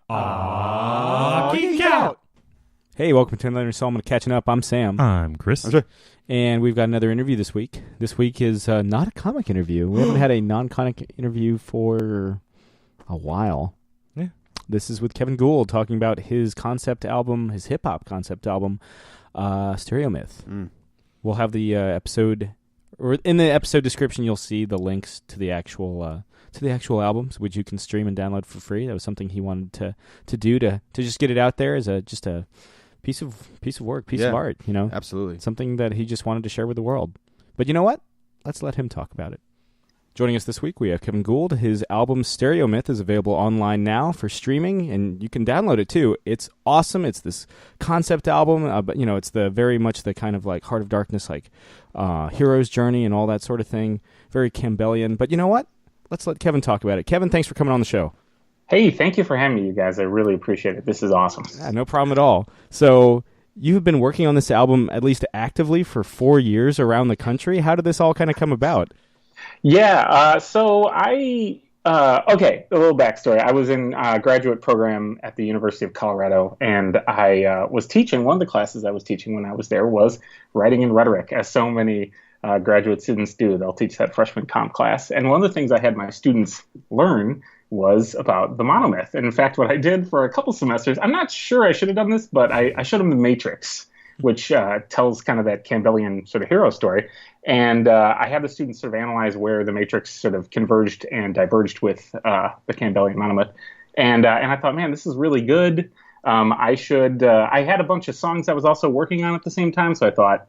Geek Out! Hey, welcome to another installment of Catching Up. I'm Sam. I'm Chris. And we've got another interview this week. This week is not a comic interview. We haven't had a non-comic interview for a while. Yeah. This is with Kevin Gould talking about his concept album, his hip-hop concept album, Stereo Myth. We'll have the episode, or in the episode description, you'll see the links to the actual albums, which you can stream and download for free. That was something he wanted to do to just get it out there as a piece of work, piece of art, you know? Absolutely. Something that he just wanted to share with the world. But you know what? Let's let him talk about it. Joining us this week, we have Kevin Gould. His album Stereo Myth is available online now for streaming, and you can download it too. It's awesome. It's this concept album, but you know, it's very much the kind of like Heart of Darkness, like hero's journey and all that sort of thing. Very Campbellian. But you know what? Let's let Kevin talk about it. Kevin, thanks for coming on the show. Hey, thank you for having me, you guys. I really appreciate it. This is awesome. Yeah, no problem at all. So you've been working on this album at least actively for 4 years around the country. How did this all kind of come about? Yeah, so a little backstory. I was in a graduate program at the University of Colorado, and I was teaching, one of the classes I was teaching when I was there was writing and rhetoric, as so many graduate students do. They'll teach that freshman comp class. And one of the things I had my students learn was about the monomyth. And in fact, what I did for a couple semesters, I'm not sure I should have done this, but I showed them The Matrix, which tells kind of that Campbellian sort of hero story. And I had the students sort of analyze where the Matrix sort of converged and diverged with the Campbellian monomyth. And I thought, man, this is really good. I had a bunch of songs I was also working on at the same time. So I thought,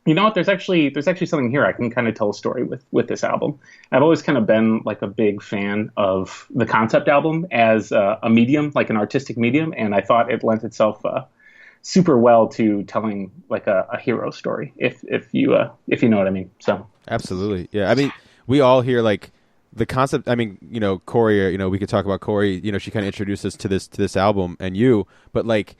you know what, there's actually something here. I can kind of tell a story with this album. I've always kind of been like a big fan of the concept album as a medium, like an artistic medium. And I thought it lent itself super well to telling like a hero story, if you know what I mean. So absolutely, yeah. I mean, we all hear like the concept. I mean, you know, Corey. You know, we could talk about Corey. You know, she kind of introduced us to this album, and but like,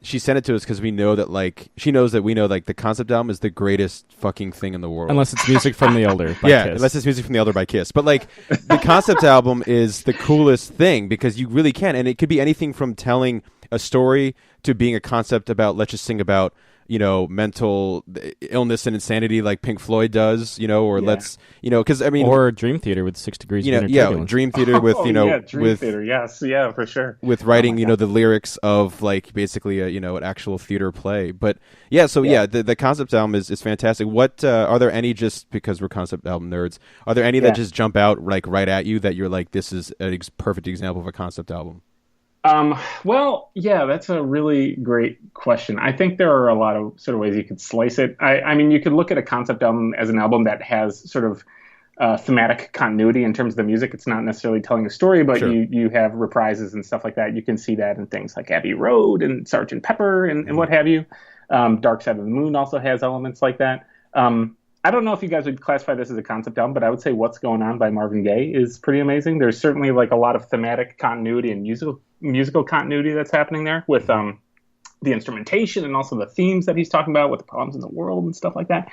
she sent it to us because we know that like she knows that we know like the concept album is the greatest fucking thing in the world, unless it's music from The Elder. By yeah, Kiss. Unless it's music from The Elder by Kiss. But like the concept album is the coolest thing because you really can, and it could be anything from telling a story to being a concept about, let's just sing about, you know, mental illness and insanity like Pink Floyd does, you know, or let's, you know, because I mean, or Dream Theater with 6 Degrees you know, of Inner yeah, Turbulence. Dream Theater with, you know, Dream Theater, yes, yeah, for sure. With writing, you know, the lyrics of like basically you know, an actual theater play. But yeah, so the concept album is fantastic. What are there any, just because we're concept album nerds, are there any that just jump out like right at you that you're like, this is a perfect example of a concept album? Well, yeah, that's a really great question. I think there are a lot of sort of ways you could slice it. I mean, you could look at a concept album as an album that has sort of thematic continuity in terms of the music. It's not necessarily telling a story, but sure. you have reprises and stuff like that. You can see that in things like Abbey Road and Sgt. Pepper and what have you. Dark Side of the Moon also has elements like that. I don't know if you guys would classify this as a concept album, but I would say What's Going On by Marvin Gaye is pretty amazing. There's certainly like a lot of thematic continuity and musical continuity that's happening there with the instrumentation and also the themes that he's talking about with the problems in the world and stuff like that.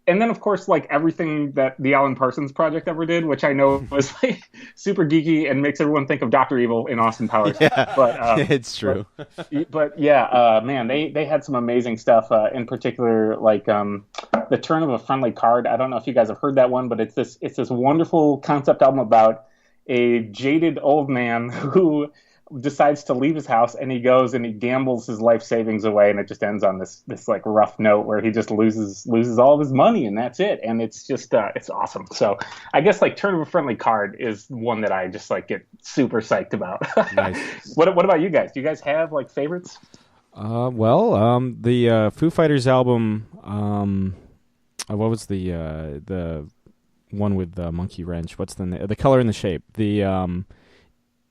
And then of course, like everything that the Alan Parsons Project ever did, which I know was like super geeky and makes everyone think of Dr. Evil in Austin Powers. Yeah, but it's true. But yeah, man, they had some amazing stuff. In particular, like The Turn of a Friendly Card. I don't know if you guys have heard that one, but it's this wonderful concept album about a jaded old man who decides to leave his house, and he goes and he gambles his life savings away, and it just ends on this like rough note where he just loses all of his money, and that's it. And it's just it's awesome. So I guess like Turn of a Friendly Card is one that I just like get super psyched about. Nice. What about you guys? Do you guys have like favorites? The Foo Fighters album, what was the one with Monkey Wrench? What's the Color and the Shape?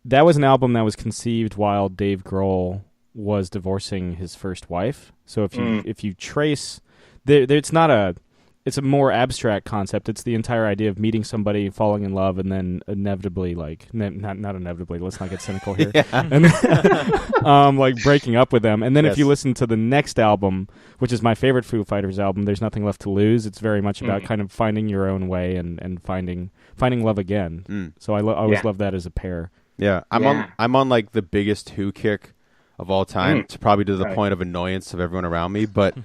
That was an album that was conceived while Dave Grohl was divorcing his first wife. So if you trace, it's a more abstract concept. It's the entire idea of meeting somebody, falling in love, and then inevitably, like not inevitably. Let's not get cynical here. And like breaking up with them. And then if you listen to the next album, which is my favorite Foo Fighters album, There's Nothing Left to Lose. It's very much about kind of finding your own way and finding love again. So I always love that as a pair. Yeah, I'm on like the biggest Who kick of all time, to probably to the point of annoyance of everyone around me. But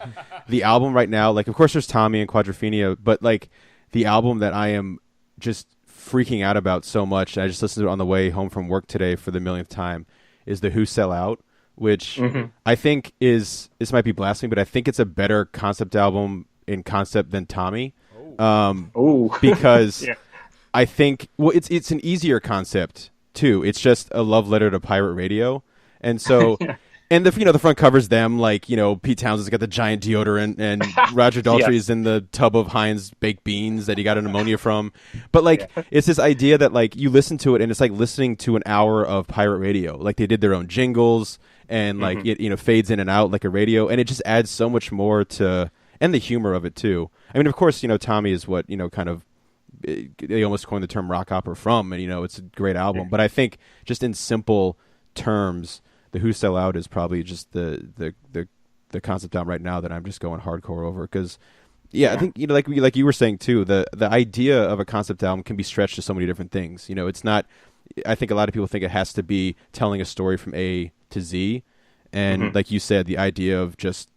the album right now, like, of course there's Tommy and Quadrophenia, but like the album that I am just freaking out about so much, I just listened to it on the way home from work today for the millionth time, is the Who Sell Out, which I think is, this might be blasphemy, but I think it's a better concept album in concept than Tommy. Because I think, well, it's an easier concept too. It's just a love letter to pirate radio. And so, and the front covers them, like, Pete Townshend's got the giant deodorant, and Roger Daltrey's in the tub of Heinz baked beans that he got an pneumonia from. But like, it's this idea that like you listen to it and it's like listening to an hour of pirate radio. Like they did their own jingles, and like it fades in and out like a radio, and it just adds so much more to, and the humor of it too. I mean, of course, Tommy is what kind of, they almost coined the term rock opera from, and it's a great album. But I think just in simple terms, the Who Sell Out is probably just the concept album right now that I'm just going hardcore over, because I think like you were saying too, the idea of a concept album can be stretched to so many different things. It's not, I think a lot of people think it has to be telling a story from A to Z, and like you said, the idea of just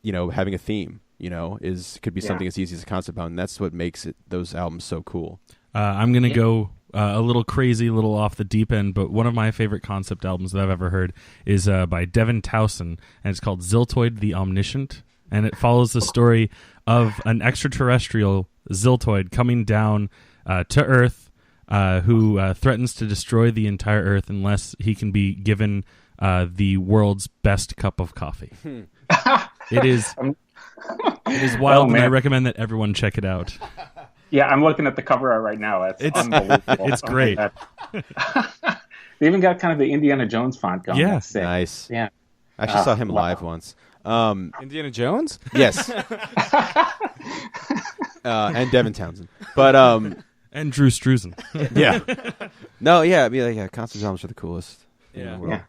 having a theme could be something as easy as a concept album, and that's what makes those albums so cool. I'm gonna go a little crazy, a little off the deep end, but one of my favorite concept albums that I've ever heard is by Devin Towson, and it's called Ziltoid the Omniscient, and it follows the story of an extraterrestrial Ziltoid coming down to Earth, who threatens to destroy the entire Earth unless he can be given the world's best cup of coffee. It is wild, and I recommend that everyone check it out. Yeah, I'm looking at the cover art right now. It's unbelievable. It's great. They even got kind of the Indiana Jones font going. Yeah, nice. Yeah, I actually saw him live once. Indiana Jones? Yes. And Devin Townsend, but and Drew Struzan. Yeah. No, yeah, I mean, concept albums are the coolest. Yeah.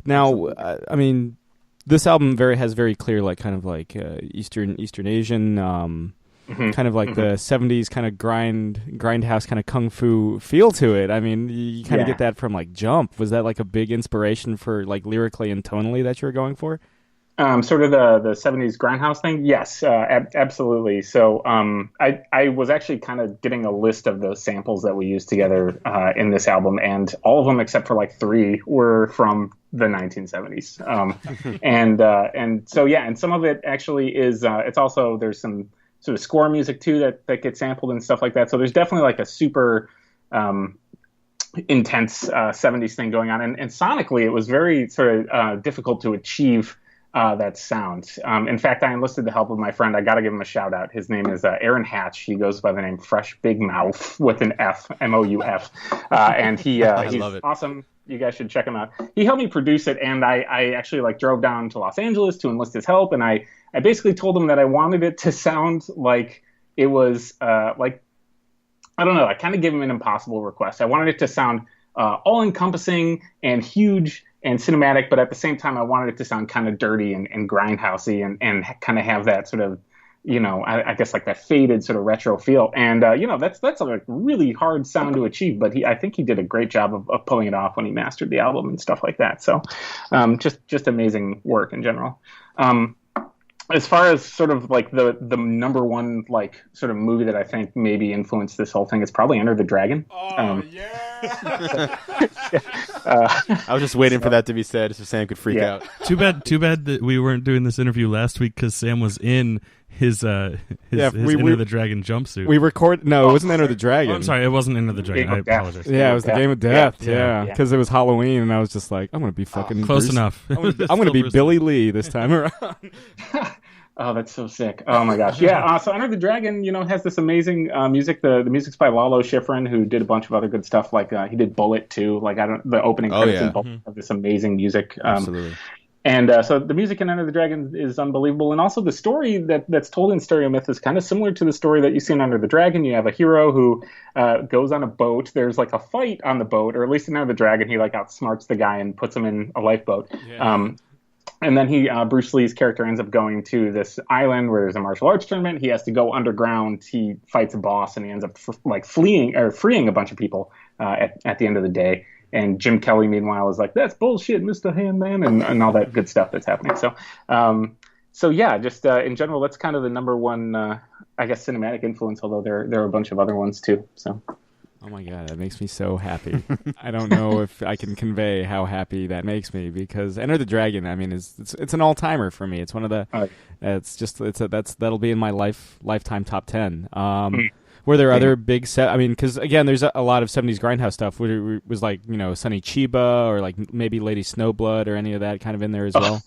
Now, I mean, this album has very clear, like, kind of like Eastern Asian, kind of like the 70s kind of grindhouse kind of kung fu feel to it. I mean, you kind of get that from like Jump. Was that like a big inspiration for like lyrically and tonally that you were going for? Sort of the 70s grindhouse thing? Yes, absolutely. So I was actually kind of getting a list of the samples that we used together in this album, and all of them except for like 3 were from the 1970s. And so, and some of it actually is, it's also, there's some sort of score music too that gets sampled and stuff like that. So there's definitely like a super intense 70s thing going on. And sonically, it was very sort of difficult to achieve that sound. In fact, I enlisted the help of my friend. I got to give him a shout out. His name is Aaron Hatch. He goes by the name Fresh Big Mouth with an F, Mouf. And he's awesome. You guys should check him out. He helped me produce it, and I actually like drove down to Los Angeles to enlist his help, and I basically told him that I wanted it to sound like it was like, I don't know, I kind of gave him an impossible request. I wanted it to sound all-encompassing and huge and cinematic, but at the same time I wanted it to sound kind of dirty and grindhousey and kind of have that sort of, I guess like that faded sort of retro feel. And, that's a really hard sound to achieve, but I think he did a great job of pulling it off when he mastered the album and stuff like that. So just amazing work in general. As far as sort of like the number one like sort of movie that I think maybe influenced this whole thing, it's probably Enter the Dragon. I was just waiting for that to be said so Sam could freak out. Too bad that we weren't doing this interview last week because Sam was in his Enter the Dragon jumpsuit. We it wasn't Enter the Dragon. Oh, I'm sorry, it wasn't Enter the Dragon. I apologize. Yeah, it was the Game of Death. Yeah, because it was Halloween, and I was just like, I'm gonna be fucking close enough. I'm gonna be Billy Lee this time around. Oh, that's so sick. Oh my gosh. Yeah. So Enter the Dragon, has this amazing music. The music's by Lalo Schifrin, who did a bunch of other good stuff. Like he did Bullet too. Like the opening credits in Bullet have this amazing music. Absolutely. And so the music in Enter the Dragon is unbelievable. And also the story that's told in Stereo Myth is kind of similar to the story that you see in Under the Dragon. You have a hero who goes on a boat. There's like a fight on the boat, or at least in Enter the Dragon, he like outsmarts the guy and puts him in a lifeboat. Yeah. And then Bruce Lee's character ends up going to this island where there's a martial arts tournament. He has to go underground. He fights a boss, and he ends up freeing a bunch of people at the end of the day. and Jim Kelly, meanwhile, is like, "That's bullshit, Mr. Handman," and all that good stuff that's happening. So yeah, just in general, that's kind of the number one, I guess, cinematic influence. Although there are a bunch of other ones too. So. Oh my god, that makes me so happy. I don't know if I can convey how happy that makes me, because Enter the Dragon, I mean, it's an all timer for me. It's one of the that'll be in my lifetime top 10. Were there other big set? I mean, because again, there's a lot of 70s grindhouse stuff. Was like, Sonny Chiba or like maybe Lady Snowblood or any of that kind of in there as well.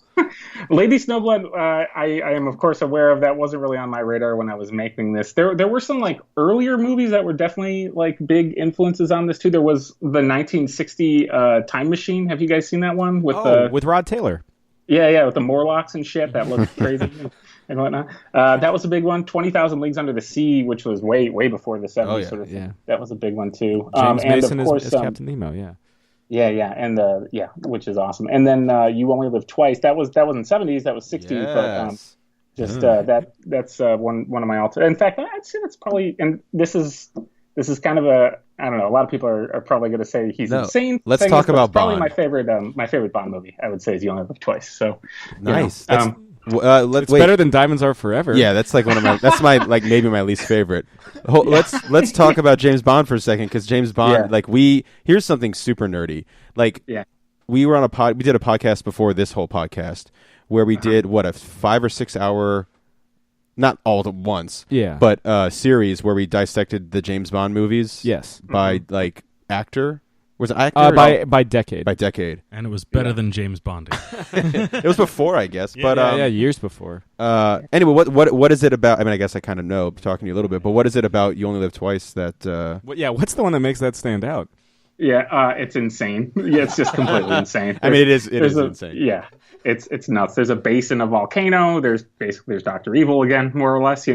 Lady Snowblood, I am of course aware of. That. Wasn't really on my radar when I was making this. There were some like earlier movies that were definitely like big influences on this too. There was the 1960 Time Machine. Have you guys seen that one with Rod Taylor? Yeah, with the Morlocks and shit. That looked crazy and whatnot. That was a big one. 20,000 Leagues Under the Sea, which was way before the 70s sort of thing. Yeah. That was a big one too. James Mason and of course, is Captain Nemo. Yeah. Yeah, and which is awesome. And then You Only Live Twice. That was in 70s. That was 60s. Yes. But that's one of my all. In fact, I'd say that's probably. And this is kind of a. I don't know. A lot of people are probably going to say he's insane. Let's talk about Bond. Probably my favorite Bond movie. I would say is You Only Live Twice. So nice. It's better than Diamonds Are Forever. Yeah, that's like one of my. That's my like maybe my least favorite. Let's talk about James Bond for a second, because James Bond, here's something super nerdy. We were on we did a podcast before this whole podcast where we did a 5 or 6 hour, not all at once, but series where we dissected the James Bond movies. Yes, by actor. Was it actor? By decade. By decade. And it was better than James Bonding. It was before, I guess. Years before. Anyway, what is it about? I mean, I guess I kind of know, talking to you a little bit, but what is it about You Only Live Twice that... what's the one that makes that stand out? Yeah, it's insane. Yeah, it's just completely insane. I mean, it is insane. Yeah, it's nuts. There's a base in a volcano. There's Dr. Evil again, more or less.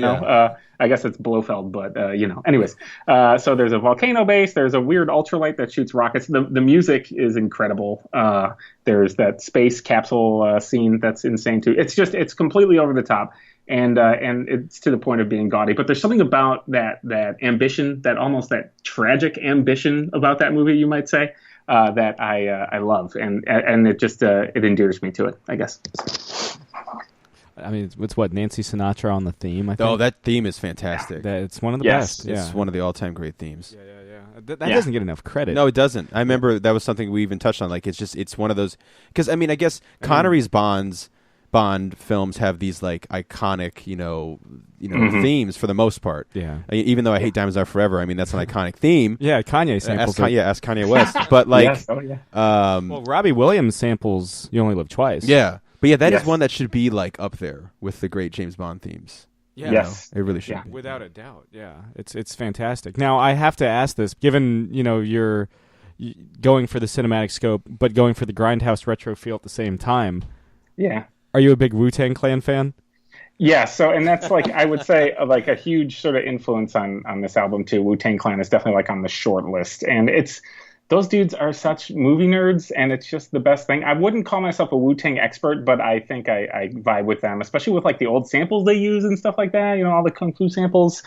I guess it's Blofeld, but Anyways, so there's a volcano base. There's a weird ultralight that shoots rockets. The music is incredible. There's that space capsule scene that's insane too. It's completely over the top. And it's to the point of being gaudy, but there's something about that ambition, that tragic ambition about that movie, you might say, that I love, and it just it endears me to it, I guess. I mean, it's Nancy Sinatra on the theme. I think. Oh, that theme is fantastic. It's one of the best. It's one of the all-time great themes. Yeah. That doesn't get enough credit. No, it doesn't. I remember that was something we even touched on. Like, it's one of those, because I mean, I guess Connery's Bond films have these like iconic, themes for the most part. Yeah. Even though I hate Diamonds Are Forever, I mean that's an iconic theme. Yeah, Kanye samples. Ask Kanye West. But like, Robbie Williams samples You Only Live Twice. Yeah, but that is one that should be like up there with the great James Bond themes. Yeah, yes, it really should. Be. Without a doubt. Yeah, it's fantastic. Now I have to ask this, given you're going for the cinematic scope, but going for the grindhouse retro feel at the same time. Yeah. Are you a big Wu-Tang Clan fan? Yeah, so, and that's like, I would say like a huge sort of influence on this album too. Wu-Tang Clan is definitely like on the short list, and those dudes are such movie nerds, and it's just the best thing. I wouldn't call myself a Wu-Tang expert, but I think I vibe with them, especially with like the old samples they use and stuff like that, all the Kung Fu samples.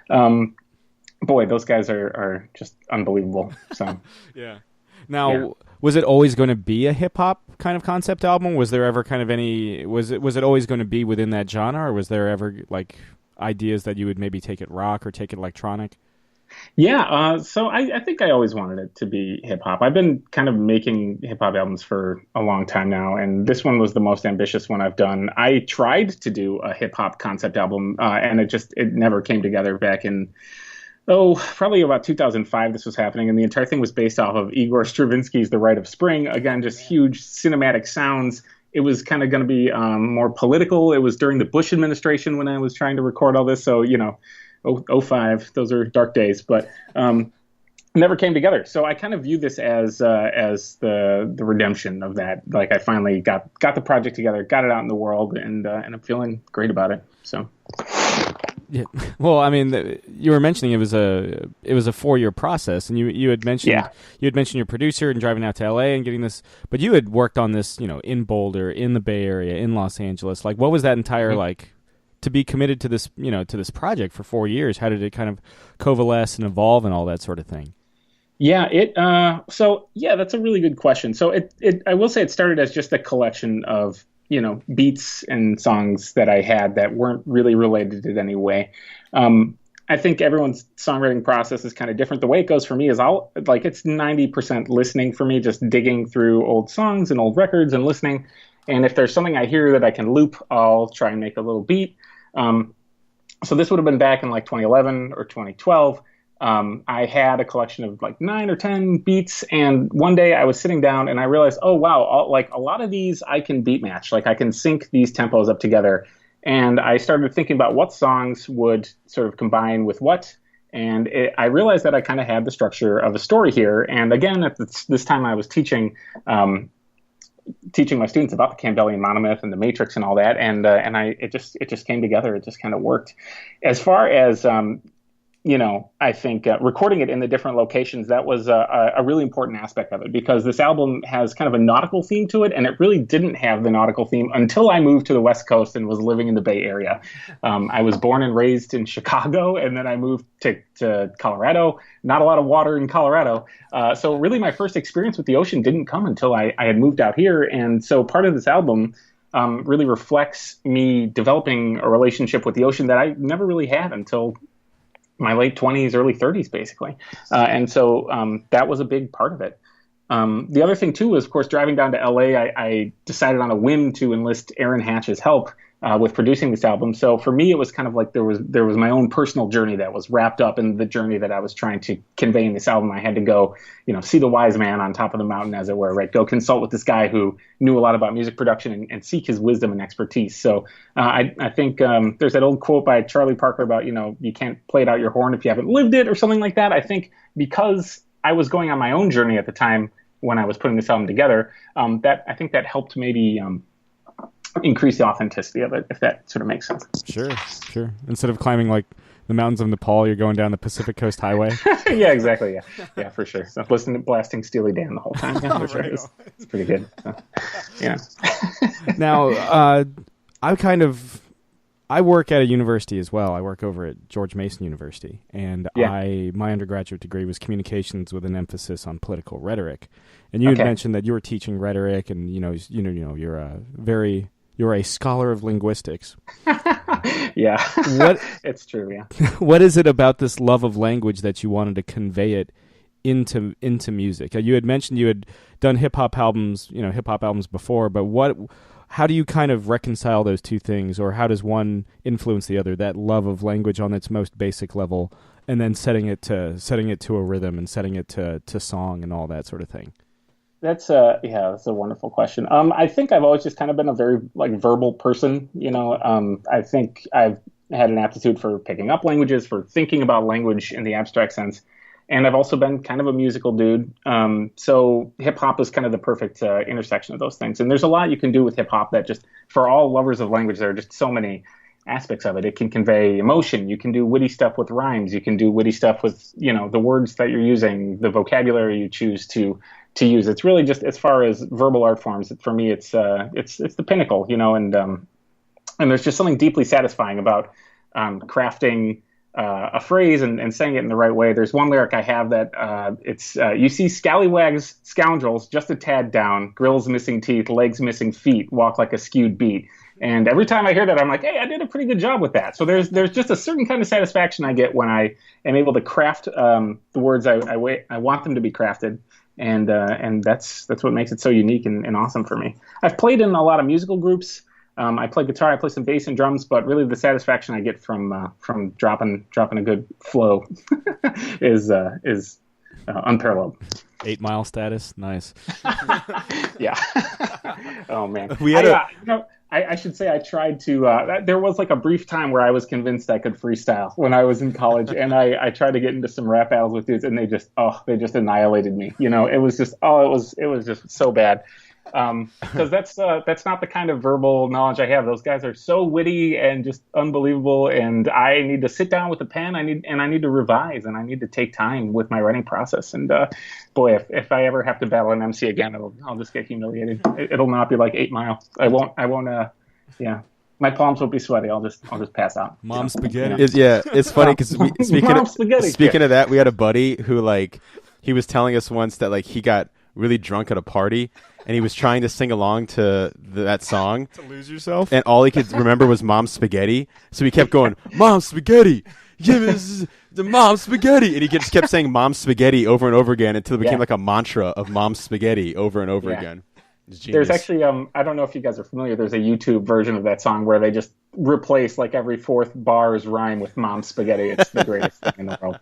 Boy, those guys are just unbelievable. So yeah. Now, was it always going to be a hip hop kind of concept album? Was there ever kind of any? Was it always going to be within that genre, or was there ever like ideas that you would maybe take it rock or take it electronic? Yeah, so I think I always wanted it to be hip hop. I've been kind of making hip hop albums for a long time now, and this one was the most ambitious one I've done. I tried to do a hip hop concept album, and it never came together back in. Probably about 2005 this was happening, and the entire thing was based off of Igor Stravinsky's The Rite of Spring. Again, just huge cinematic sounds. It was kind of going to be more political. It was during the Bush administration when I was trying to record all this, so, 05, those are dark days, but never came together. So I kind of view this as the redemption of that. Like, I finally got the project together, got it out in the world, and I'm feeling great about it, so... Yeah. Well, I mean, you were mentioning it was a 4-year process, and you had mentioned your producer and driving out to LA and getting this, but you had worked on this, in Boulder, in the Bay Area, in Los Angeles. Like, what was that entire like to be committed to this, to this project for 4 years? How did it kind of coalesce and evolve and all that sort of thing? Yeah, that's a really good question. So I will say it started as just a collection of, beats and songs that I had that weren't really related in any way. I think everyone's songwriting process is kind of different. The way it goes for me is it's 90% listening for me, just digging through old songs and old records and listening. And if there's something I hear that I can loop, I'll try and make a little beat. So this would have been back in like 2011 or 2012. I had a collection of like 9 or 10 beats, and one day I was sitting down and I realized, oh wow, like a lot of these I can beat match, like I can sync these tempos up together. And I started thinking about what songs would sort of combine with what, and I realized that I kind of had the structure of a story here. And again, at this time I was teaching my students about the Campbellian monomyth and the Matrix and all that, and it just came together. It just kind of worked. As far as I think recording it in the different locations, that was a really important aspect of it, because this album has kind of a nautical theme to it, and it really didn't have the nautical theme until I moved to the West Coast and was living in the Bay Area. I was born and raised in Chicago, and then I moved to Colorado. Not a lot of water in Colorado. So really my first experience with the ocean didn't come until I had moved out here. And so part of this album really reflects me developing a relationship with the ocean that I never really had until my late 20s, early 30s, basically. And so that was a big part of it. The other thing, too, was, of course, driving down to LA, I decided on a whim to enlist Aaron Hatch's help with producing this album. So for me, it was kind of like there was my own personal journey that was wrapped up in the journey that I was trying to convey in this album. I had to go, see the wise man on top of the mountain, as it were, right? Go consult with this guy who knew a lot about music production and seek his wisdom and expertise. So I think there's that old quote by Charlie Parker about, you can't play it out your horn if you haven't lived it, or something like that. I think because I was going on my own journey at the time when I was putting this album together, I think that helped maybe increase the authenticity of it, if that sort of makes sense. Sure. Instead of climbing like the mountains of Nepal, you're going down the Pacific Coast Highway. Yeah, exactly. Yeah, for sure. So listening to blasting Steely Dan the whole time. Yeah, for sure. It's pretty good. So, yeah. Now, I work at a university as well. I work over at George Mason University, and my undergraduate degree was communications with an emphasis on political rhetoric. And you had mentioned that you were teaching rhetoric, and you're a scholar of linguistics. Yeah, it's true. Yeah. What is it about this love of language that you wanted to convey it into music? You had mentioned you had done hip hop albums before, but how do you kind of reconcile those two things, or how does one influence the other? That love of language on its most basic level, and then setting it to a rhythm and setting it to song and all that sort of thing. That's a wonderful question. I think I've always just kind of been a very verbal person. I think I've had an aptitude for picking up languages, for thinking about language in the abstract sense. And I've also been kind of a musical dude. So hip hop is kind of the perfect intersection of those things. And there's a lot you can do with hip hop that just, for all lovers of language, there are just so many aspects of it. It can convey emotion. You can do witty stuff with rhymes. You can do witty stuff with, the words that you're using, the vocabulary you choose to use. It's really just, as far as verbal art forms, for me, it's the pinnacle, and there's just something deeply satisfying about crafting a phrase and saying it in the right way. There's one lyric I have that it's you see scallywags, scoundrels, just a tad down, grills missing teeth, legs missing feet, walk like a skewed beat. And every time I hear that, I'm like, hey, I did a pretty good job with that. So there's just a certain kind of satisfaction I get when I am able to craft the words I want them to be crafted. And that's what makes it so unique and awesome for me. I've played in a lot of musical groups. I play guitar, I play some bass and drums, but really the satisfaction I get from dropping a good flow is unparalleled. 8 Mile status, nice. Yeah. Oh man. We had I should say I tried to. There was like a brief time where I was convinced I could freestyle when I was in college, and I tried to get into some rap battles with dudes, and they just annihilated me. It was just so bad. Because that's not the kind of verbal knowledge I have. Those guys are so witty and just unbelievable, and I need to sit down with a pen. I need to revise, and I need to take time with my writing process. And boy, if I ever have to battle an MC again, I'll just get humiliated. It'll not be like 8 Mile. I won't. Yeah. My palms won't be sweaty. I'll just pass out. Mom spaghetti. It's funny because speaking of that, we had a buddy who he was telling us once that like he got really drunk at a party and he was trying to sing along to that song To lose yourself. and all he could remember was Mom's Spaghetti. So he kept going, Mom's Spaghetti. Give us the Mom's Spaghetti. And he just kept saying Mom's Spaghetti over and over again until it became like a mantra of Mom's Spaghetti over and over again. There's actually, I don't know if you guys are familiar, there's a YouTube version of that song where they just replace like every fourth bar's rhyme with Mom's Spaghetti. It's the greatest thing in the world.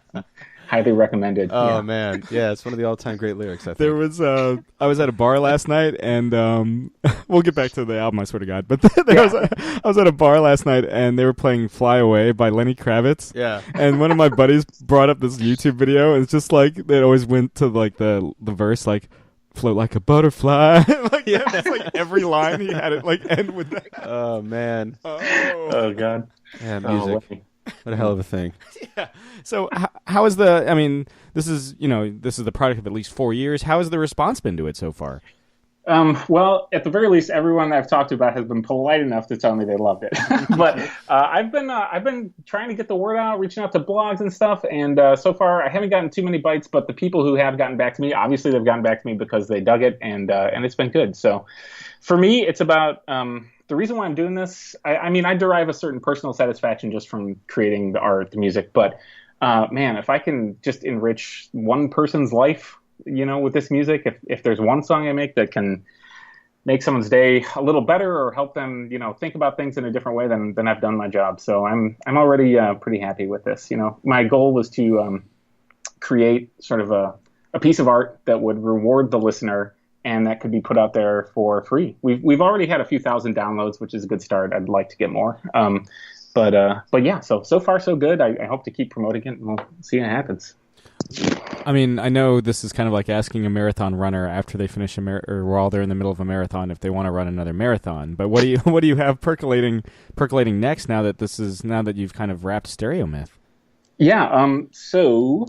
Highly recommended. Oh, man. Yeah, it's one of the all-time great lyrics, I think. There was I was at a bar last night, and we'll get back to the album, I swear to God. But I was at a bar last night, and they were playing "Fly Away" by Lenny Kravitz. Yeah. And one of my buddies brought up this YouTube video, and it's just like they always went to like the verse like "float like a butterfly." Like that's like every line he had it like end with that. Oh, man. Oh God. Yeah, music. What a hell of a thing. Yeah. So how is the? I mean, this is the product of at least 4 years. How has the response been to it so far? Well, at the very least, everyone I've talked about has been polite enough to tell me they loved it. But I've been trying to get the word out, reaching out to blogs and stuff, and so far I haven't gotten too many bites. But the people who have gotten back to me, obviously they've gotten back to me because they dug it, and it's been good. So for me, it's about the reason why I'm doing this. I mean, I derive a certain personal satisfaction just from creating the art, the music. But man, if I can just enrich one person's life, with this music, if there's one song I make that can make someone's day a little better or help them, think about things in a different way, then I've done my job. So I'm already pretty happy with this. My goal was to create sort of a piece of art that would reward the listener and that could be put out there for free. We've already had a few thousand downloads, which is a good start. I'd like to get more. But yeah, so far so good. I hope to keep promoting it, and we'll see what happens. I mean, I know this is kind of like asking a marathon runner after they finish or while they're in the middle of a marathon if they want to run another marathon. But what do you have percolating next now that you've kind of wrapped Stereo Myth? Yeah. So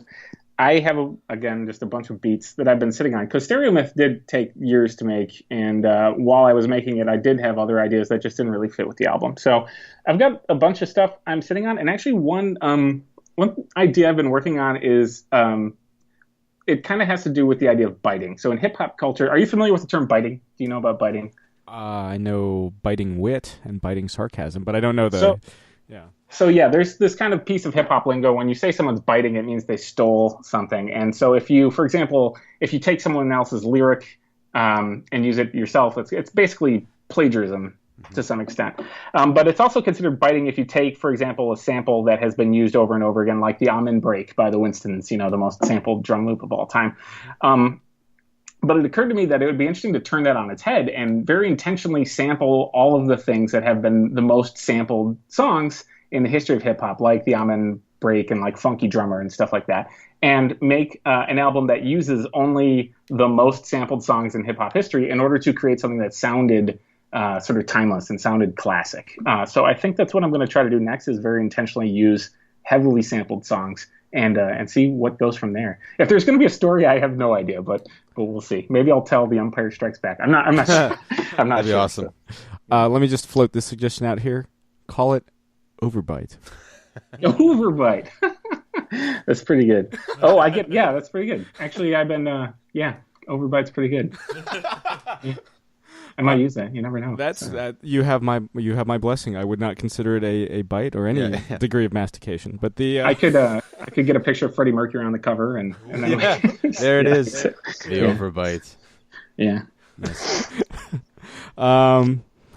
I have again just a bunch of beats that I've been sitting on because Stereo Myth did take years to make, and while I was making it, I did have other ideas that just didn't really fit with the album. So I've got a bunch of stuff I'm sitting on, and actually one idea I've been working on is it kind of has to do with the idea of biting. So in hip hop culture, are you familiar with the term biting? Do you know about biting? I know biting wit and biting sarcasm, but I don't know yeah. So yeah, there's this kind of piece of hip hop lingo. When you say someone's biting, it means they stole something. And so if you, for example, if you take someone else's lyric and use it yourself, it's basically plagiarism to some extent. But it's also considered biting if you take, for example, a sample that has been used over and over again, like the Amen Break by the Winstons, the most sampled drum loop of all time. But it occurred to me that it would be interesting to turn that on its head and very intentionally sample all of the things that have been the most sampled songs in the history of hip hop, like the Amen Break and like Funky Drummer and stuff like that, and make an album that uses only the most sampled songs in hip hop history in order to create something that sounded sort of timeless and sounded classic. So I think that's what I'm going to try to do next, is very intentionally use heavily sampled songs and see what goes from there. If there's going to be a story, I have no idea, but we'll see. Maybe I'll tell The Empire Strikes Back. I'm not sure. I'm not That'd be sure. awesome. So. Let me just float this suggestion out here. Call it Overbite. Overbite. That's pretty good. Oh, that's pretty good. Actually, I've been Overbite's pretty good. Yeah. I might use that. You never know. That you have my blessing. I would not consider it a bite or any degree of mastication. But I could get a picture of Freddie Mercury on the cover and then there it is. The Overbite. Yeah. Nice.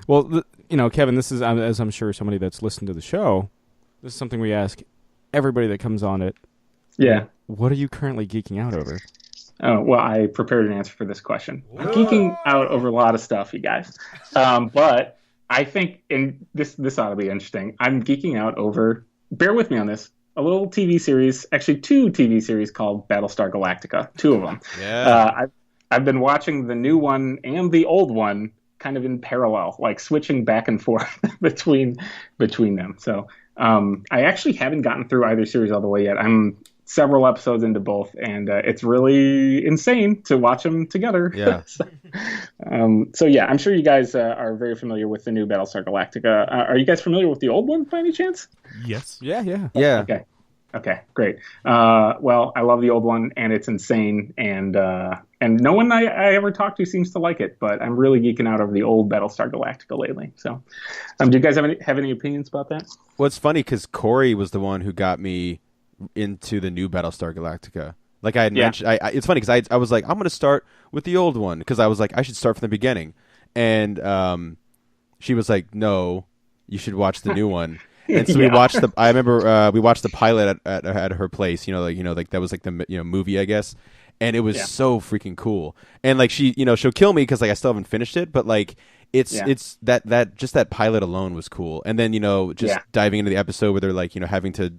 Well, Kevin, this is, as I'm sure somebody that's listened to the show, this is something we ask everybody that comes on it. Yeah. What are you currently geeking out over? Oh, well, I prepared an answer for this question. I'm geeking out over a lot of stuff, you guys. But I think, and this ought to be interesting, I'm geeking out over, bear with me on this, a little TV series, actually 2 TV series called Battlestar Galactica, 2 of them. Yeah. I've been watching the new one and the old one kind of in parallel, like switching back and forth between them. So I actually haven't gotten through either series all the way yet. I'm several episodes into both, and it's really insane to watch them together. Yeah. So yeah, I'm sure you guys are very familiar with the new Battlestar Galactica. Are you guys familiar with the old one by any chance? Yes. Yeah. Yeah. Okay. Okay, great. Well, I love the old one, and it's insane, and no one I ever talked to seems to like it. But I'm really geeking out over the old Battlestar Galactica lately. So, do you guys have any opinions about that? Well, it's funny because Corey was the one who got me into the new Battlestar Galactica. Like I had mentioned, it's funny because I was like, I'm going to start with the old one because I was like, I should start from the beginning. And she was like, no, you should watch the new one. And so we watched the. I remember we watched the pilot at her place. Like that was like the movie, I guess. And it was so freaking cool. And like she'll kill me because like I still haven't finished it, but like it's that just that pilot alone was cool. And then just diving into the episode where they're like having to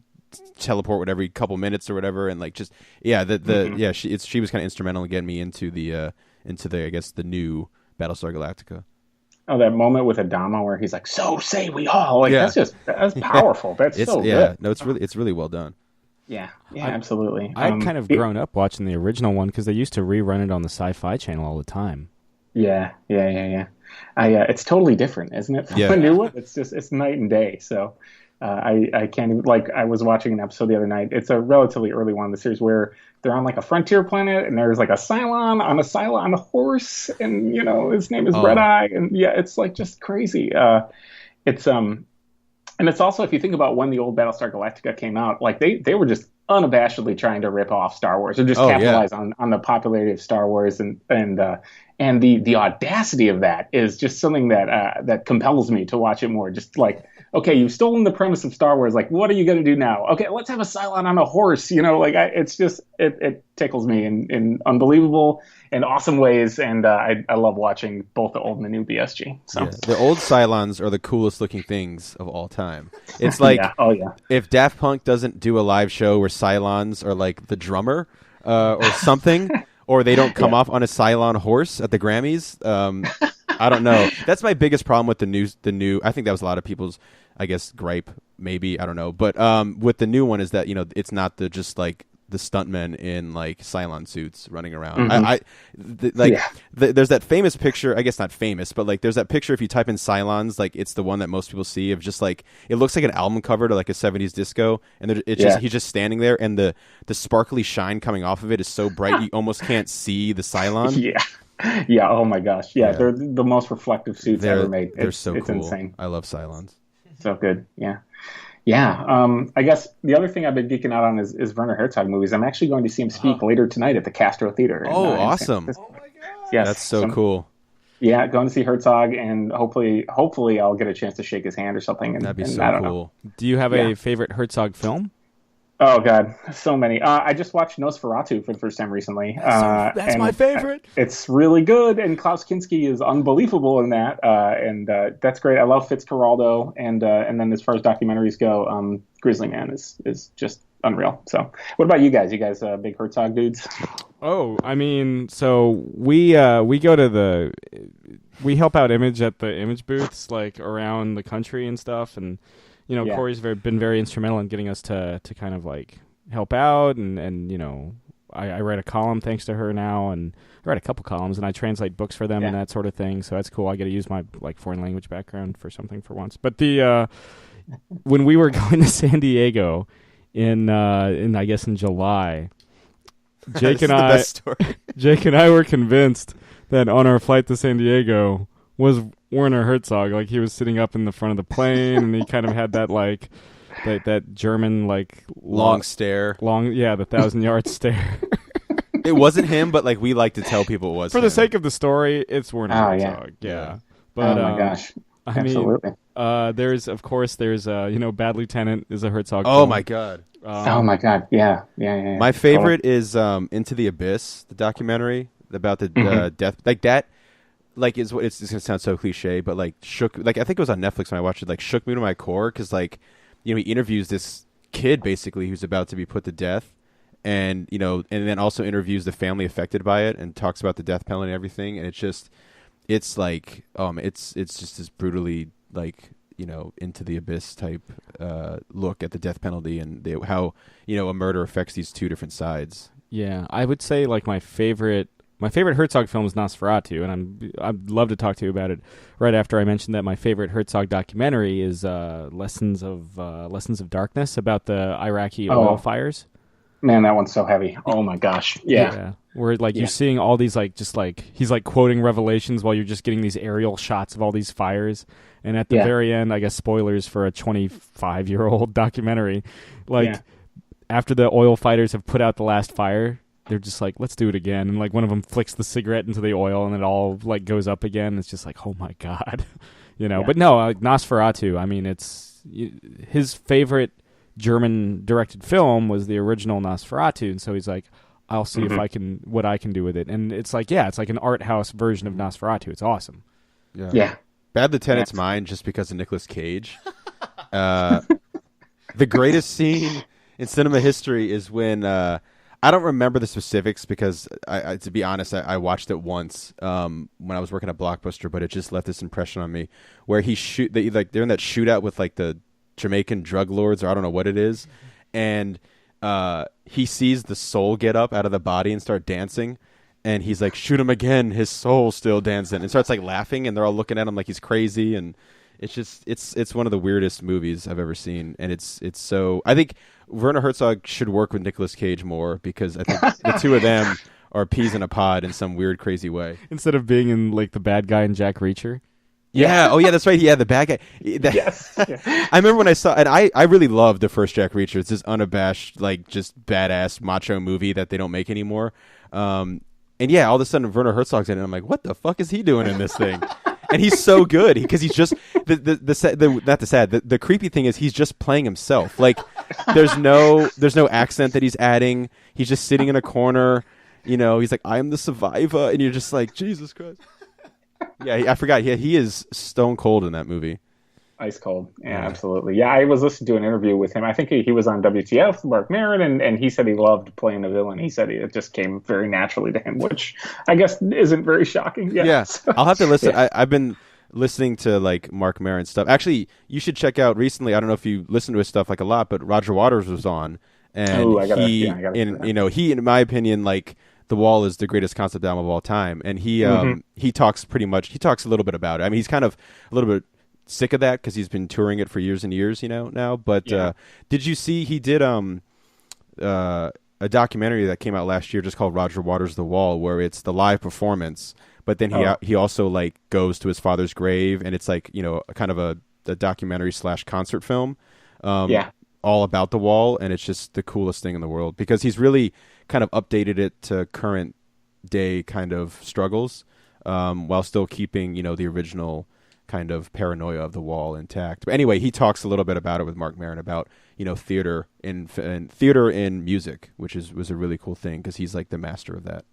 teleport every couple minutes or whatever, and like just she was kind of instrumental in getting me into the I guess the new Battlestar Galactica. Oh, that moment with Adama where he's like, "So say we all." Like that's powerful. That's so good. No, it's really well done. Yeah, absolutely. I'd kind of grown up watching the original one because they used to rerun it on the Sci-Fi Channel all the time. Yeah. It's totally different, isn't it? From the new one, it's night and day. So I can't even, like, I was watching an episode the other night. It's a relatively early one in the series where they're on like a frontier planet and there's like a Cylon on a horse, and his name is Red Eye, and it's like just crazy. And it's also, if you think about when the old Battlestar Galactica came out, like they were just unabashedly trying to rip off Star Wars or just capitalize on the popularity of Star Wars, and the audacity of that is just something that compels me to watch it more. Just like, okay, you've stolen the premise of Star Wars. Like, what are you going to do now? Okay, let's have a Cylon on a horse. It's just it tickles me in unbelievable and awesome ways, and I love watching both the old and the new BSG. So the old Cylons are the coolest looking things of all time. It's like if Daft Punk doesn't do a live show where Cylons are like the drummer or something. Or they don't come off on a Cylon horse at the Grammys. I don't know. That's my biggest problem with the new. I think that was a lot of people's, I guess, gripe. Maybe, I don't know. But with the new one is that it's not just like the stuntmen in like Cylon suits running around. There's that famous picture. I guess not famous, but like there's that picture if you type in Cylons, like it's the one that most people see of just like it looks like an album cover to like a 70s disco, and he's just standing there, and the sparkly shine coming off of it is so bright you almost can't see the Cylon. Yeah. Oh my gosh. Yeah. They're the most reflective suits ever made. They're so it's cool. Insane. I love Cylons. So good. Yeah. Yeah. I guess the other thing I've been geeking out on is Werner Herzog movies. I'm actually going to see him speak later tonight at the Castro Theater. Awesome. Oh my God. Yes. That's so cool. Yeah, going to see Herzog, and hopefully I'll get a chance to shake his hand or something. That'd be so cool. Do you have a favorite Herzog film? Oh God, so many. I just watched Nosferatu for the first time recently. That's my favorite. It's really good, and Klaus Kinski is unbelievable in that, and that's great. I love Fitzcarraldo, and then as far as documentaries go, Grizzly Man is just unreal. So, what about you guys? You guys big Herzog dudes? Oh, I mean, so we go to we help out Image at the Image booths like around the country and stuff, and Corey's been very instrumental in getting us to kind of like help out, and I write a column thanks to her now, and I write a couple columns, and I translate books for them and that sort of thing. So that's cool. I get to use my like foreign language background for something for once. But when we were going to San Diego in I guess in July, Jake and I were convinced that on our flight to San Diego was Werner Herzog. Like he was sitting up in the front of the plane, and he kind of had that like that German like long stare, the 1,000-yard stare. It wasn't him, but like we like to tell people it was for him. the sake of the story. It's Werner Herzog. Yeah. But oh my gosh, absolutely. There's Bad Lieutenant is a Herzog. Oh film. my God. Oh my God. Yeah. My favorite is Into the Abyss, the documentary about the death, like that. Like it's going to sound so cliche, but like shook. Like I think it was on Netflix when I watched it. Like shook me to my core because like he interviews this kid basically who's about to be put to death, and and then also interviews the family affected by it and talks about the death penalty and everything. And it's just it's just this brutally like Into the Abyss type look at the death penalty and how a murder affects these two different sides. Yeah, I would say like my favorite My favorite Herzog film is Nosferatu, and I'd love to talk to you about it right after I mentioned that my favorite Herzog documentary is Lessons of Darkness about the Iraqi oil fires. Man, that one's so heavy. Oh my gosh. Yeah. Where you're seeing all these he's like quoting Revelations while you're just getting these aerial shots of all these fires. And at the very end, I guess spoilers for a 25-year-old documentary, after the oil fighters have put out the last fire, they're just like, let's do it again. And like one of them flicks the cigarette into the oil and it all like goes up again. It's just like, oh my God, but no, Nosferatu. I mean, it's his favorite German directed film was the original Nosferatu. And so he's like, I'll see what I can do with it. And it's like, it's like an art house version of Nosferatu. It's awesome. Yeah. Bad Lieutenant's mine just because of Nicolas Cage. The greatest scene in cinema history is when I don't remember the specifics because I to be honest, I watched it once when I was working at Blockbuster, but it just left this impression on me where they're in that shootout with like the Jamaican drug lords, or I don't know what it is, and he sees the soul get up out of the body and start dancing. And he's like, shoot him again, his soul's still dancing. And starts like laughing, and they're all looking at him like he's crazy. And it's just, it's one of the weirdest movies I've ever seen. And it's so, I think Werner Herzog should work with Nicolas Cage more because I think the two of them are peas in a pod in some weird, crazy way. Instead of being in like the bad guy in Jack Reacher. Yeah. Oh, yeah, that's right. Yeah, the bad guy. Yes. I remember when I saw, and I really loved the first Jack Reacher. It's this unabashed, like just badass macho movie that they don't make anymore. And yeah, all of a sudden Werner Herzog's in it. And I'm like, what the fuck is he doing in this thing? And he's so good because he's just the creepy thing is he's just playing himself. Like there's no accent that he's adding. He's just sitting in a corner. He's like, I am the survivor, and you're just like, Jesus Christ. Yeah, I forgot. Yeah, he is stone cold in that movie. Ice cold. Yeah, absolutely. Yeah, I was listening to an interview with him. I think he was on WTF, Mark Maron, and he said he loved playing a villain. He said it just came very naturally to him, which I guess isn't very shocking. Yeah. So, I'll have to listen. Yeah. I've been listening to like Mark Maron stuff. Actually, you should check out recently. I don't know if you listen to his stuff like a lot, but Roger Waters was on, and he, in my opinion, like The Wall is the greatest concept album of all time, and he talks a little bit about it. I mean, he's kind of a little bit sick of that because he's been touring it for years and years, now. But did you see he did a documentary that came out last year just called Roger Waters' The Wall, where it's the live performance, but then he also like goes to his father's grave, and it's like kind of a documentary / concert film, all about The Wall, and it's just the coolest thing in the world because he's really kind of updated it to current day kind of struggles, while still keeping the original kind of paranoia of The Wall intact. But anyway, he talks a little bit about it with Mark Maron about theater in music, which was a really cool thing because he's like the master of that.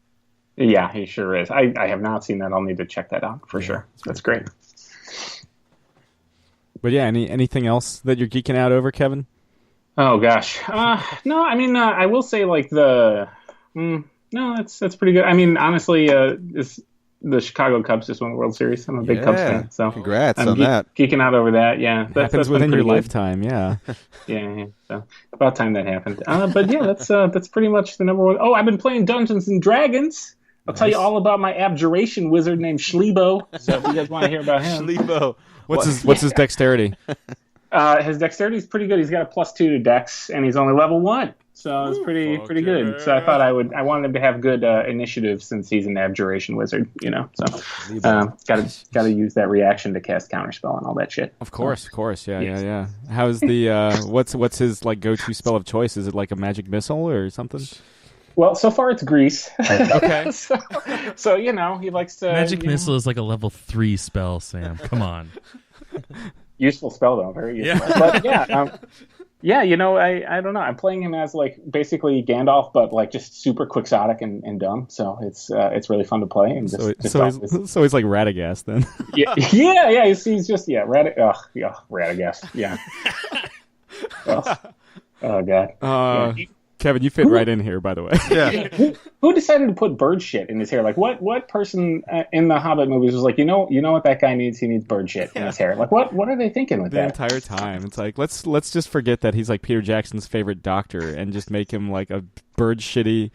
Yeah, he sure is. I have not seen that. I'll need to check that out for sure. That's great. But yeah, anything else that you're geeking out over, Kevin? Oh gosh, no. I mean, I will say like no, that's pretty good. I mean, honestly, the Chicago Cubs just won the World Series. I'm a big Cubs fan, so congrats on that. Geeking out over that, yeah. Happens within your lifetime, yeah. yeah. So about time that happened. But yeah, that's pretty much the number one. Oh, I've been playing Dungeons and Dragons. I'll tell you all about my abjuration wizard named Schlebo. So if you guys want to hear about him, Schlebo. What's his dexterity? His dexterity is pretty good. He's got a +2 to Dex, and he's only level 1. So it's pretty good. So I thought I wanted him to have good initiative since he's an abjuration wizard, So gotta use that reaction to cast counterspell and all that shit. Of course, yeah. How's the what's his like go-to spell of choice? Is it like a magic missile or something? Well, so far it's grease. Okay. so he likes to magic missile is like a level 3 spell, Sam. Come on. Useful spell though, very useful. Yeah. But I don't know. I'm playing him as like basically Gandalf, but like just super quixotic and dumb. So it's really fun to play. And so he's like Radagast then. yeah. He's just Radagast. Yeah. Oh god. Kevin, you fit right in here, by the way. Yeah. Who decided to put bird shit in his hair? Like, what person in the Hobbit movies was like, you know what that guy needs? He needs bird shit in his hair. Like, what are they thinking with that? The entire time, it's like let's just forget that he's like Peter Jackson's favorite doctor and just make him like a bird shitty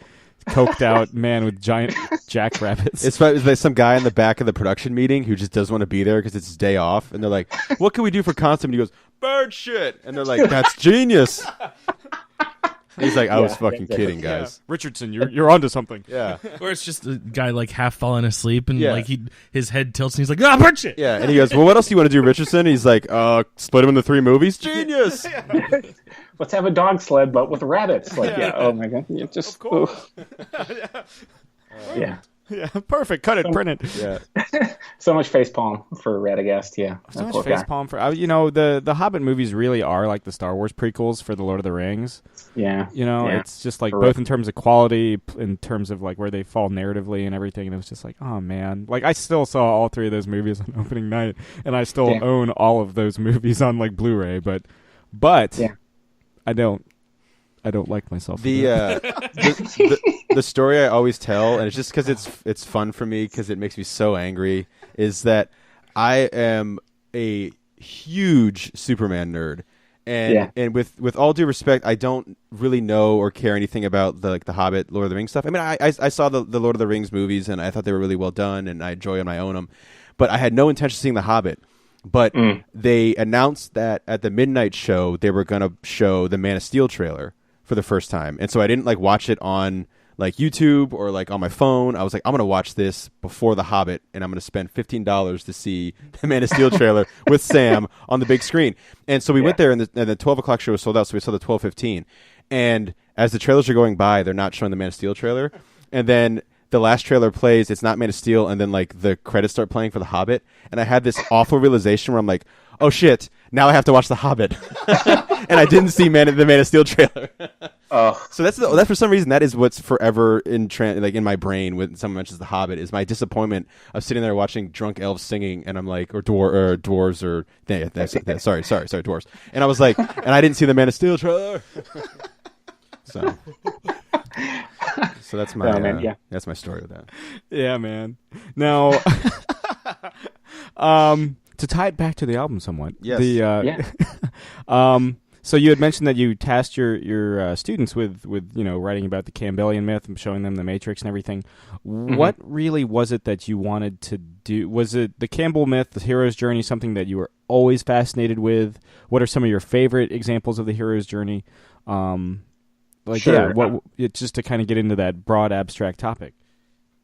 coked out man with giant jackrabbits. It's like some guy in the back of the production meeting who just doesn't want to be there because it's his day off, and they're like, "What can we do for concept?" And he goes, "Bird shit," and they're like, "That's genius." He's like, "I was fucking kidding, guys." Richardson, you're onto something. Yeah, Or it's just a guy like half falling asleep and Yeah. like his head tilts and he's like, "Ah, bird shit." yeah, and he goes, "Well, what else do you want to do, Richardson?" And he's like, "Split him into 3 movies." Genius. Let's have a dog sled, but with rabbits. Like, oh my god, you just, Of course. yeah. Yeah, perfect. Cut it, print it. Yeah, So much facepalm for Radagast. Yeah, So that much poor guy. facepalm for the Hobbit movies really are like the Star Wars prequels for the Lord of the Rings. Yeah, Yeah. It's just like Correct. both in terms of quality, in terms of like where they fall narratively and everything. And it was just like, oh man, like I still saw all 3 of those movies on opening night, and I still own all of those movies on like Blu-ray. But Yeah. I don't like myself. the story I always tell, and it's just because it's fun for me because it makes me so angry, is that I am a huge Superman nerd, and with all due respect, I don't really know or care anything about the Hobbit, Lord of the Rings stuff. I mean, I saw the Lord of the Rings movies, and I thought they were really well done, and I enjoy them, I own them, but I had no intention of seeing the Hobbit. But they announced that at the midnight show they were going to show the Man of Steel trailer for the first time, and so I didn't watch it on like YouTube or like on my phone. I was like, I'm going to watch this before the Hobbit, and I'm going to spend $15 to see the Man of Steel trailer with Sam on the big screen. And so we went there, and the 12 o'clock show was sold out, so we saw the 12:15. And as the trailers are going by, they're not showing the Man of Steel trailer, and then the last trailer plays, it's not Man of Steel, and then like the credits start playing for The Hobbit, and I had this awful realization where I'm like, oh shit, now I have to watch The Hobbit, and I didn't see the Man of Steel trailer. So that's for some reason that is what's forever in my brain when someone mentions The Hobbit, is my disappointment of sitting there watching drunk elves singing, and I'm like, or dwarves, or sorry, dwarves, and I was like, and I didn't see the Man of Steel trailer. So that's my that's my story with that. Yeah, man. Now, to tie it back to the album somewhat. Yes. So you had mentioned that you tasked your students with writing about the Campbellian myth and showing them the Matrix and everything. Mm-hmm. What really was it that you wanted to do? Was it the Campbell myth, the hero's journey, something that you were always fascinated with? What are some of your favorite examples of the hero's journey? Sure. Just to kind of get into that broad abstract topic.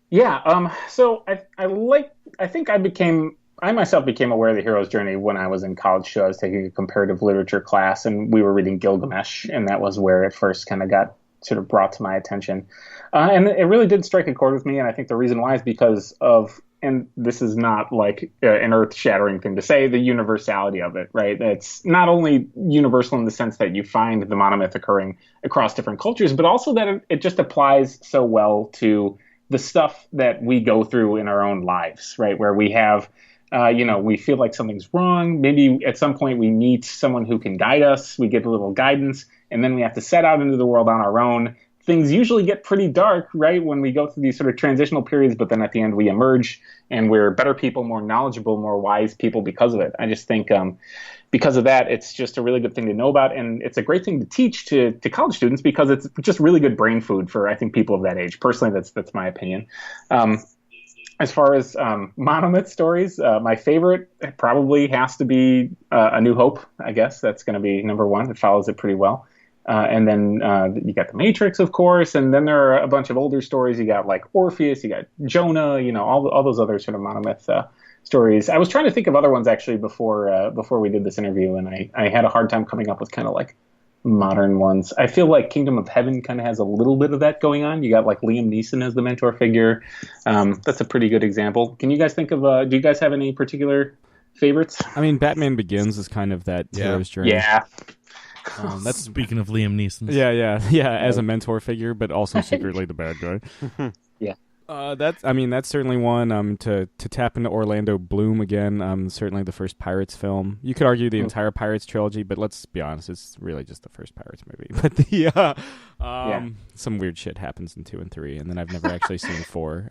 Yeah. So I think I myself became aware of the hero's journey when I was in college too. I was taking a comparative literature class, and we were reading Gilgamesh, and that was where it first kind of got sort of brought to my attention. And it really did strike a chord with me, and I think the reason why is because of, and this is not like an earth-shattering thing to say, the universality of it, right? It's not only universal in the sense that you find the monomyth occurring across different cultures, but also that it just applies so well to the stuff that we go through in our own lives, right? Where we have, we feel like something's wrong. Maybe at some point we meet someone who can guide us. We get a little guidance, and then we have to set out into the world on our own. Things usually get pretty dark, right, when we go through these sort of transitional periods, but then at the end we emerge and we're better people, more knowledgeable, more wise people because of it. I just think because of that, it's just a really good thing to know about, and it's a great thing to teach to college students because it's just really good brain food for, I think, people of that age. Personally, that's my opinion. As far as monomyth stories, my favorite probably has to be A New Hope, I guess. That's going to be number one. It follows it pretty well. And then you got The Matrix, of course, and then there are a bunch of older stories. You got like Orpheus, you got Jonah, all those other sort of monomyth stories. I was trying to think of other ones actually before we did this interview, and I had a hard time coming up with kind of like modern ones. I feel like Kingdom of Heaven kind of has a little bit of that going on. You got like Liam Neeson as the mentor figure. That's a pretty good example. Can you guys think of? Do you guys have any particular favorites? I mean, Batman Begins is kind of that hero's journey. Yeah. That's speaking of Liam Neeson. Yeah, as a mentor figure, but also secretly the bad guy. Yeah. That's certainly one. To tap into Orlando Bloom again. Certainly the first Pirates film. You could argue the entire Pirates trilogy, but let's be honest, it's really just the first Pirates movie. But some weird shit happens in 2 and 3, and then I've never actually seen 4.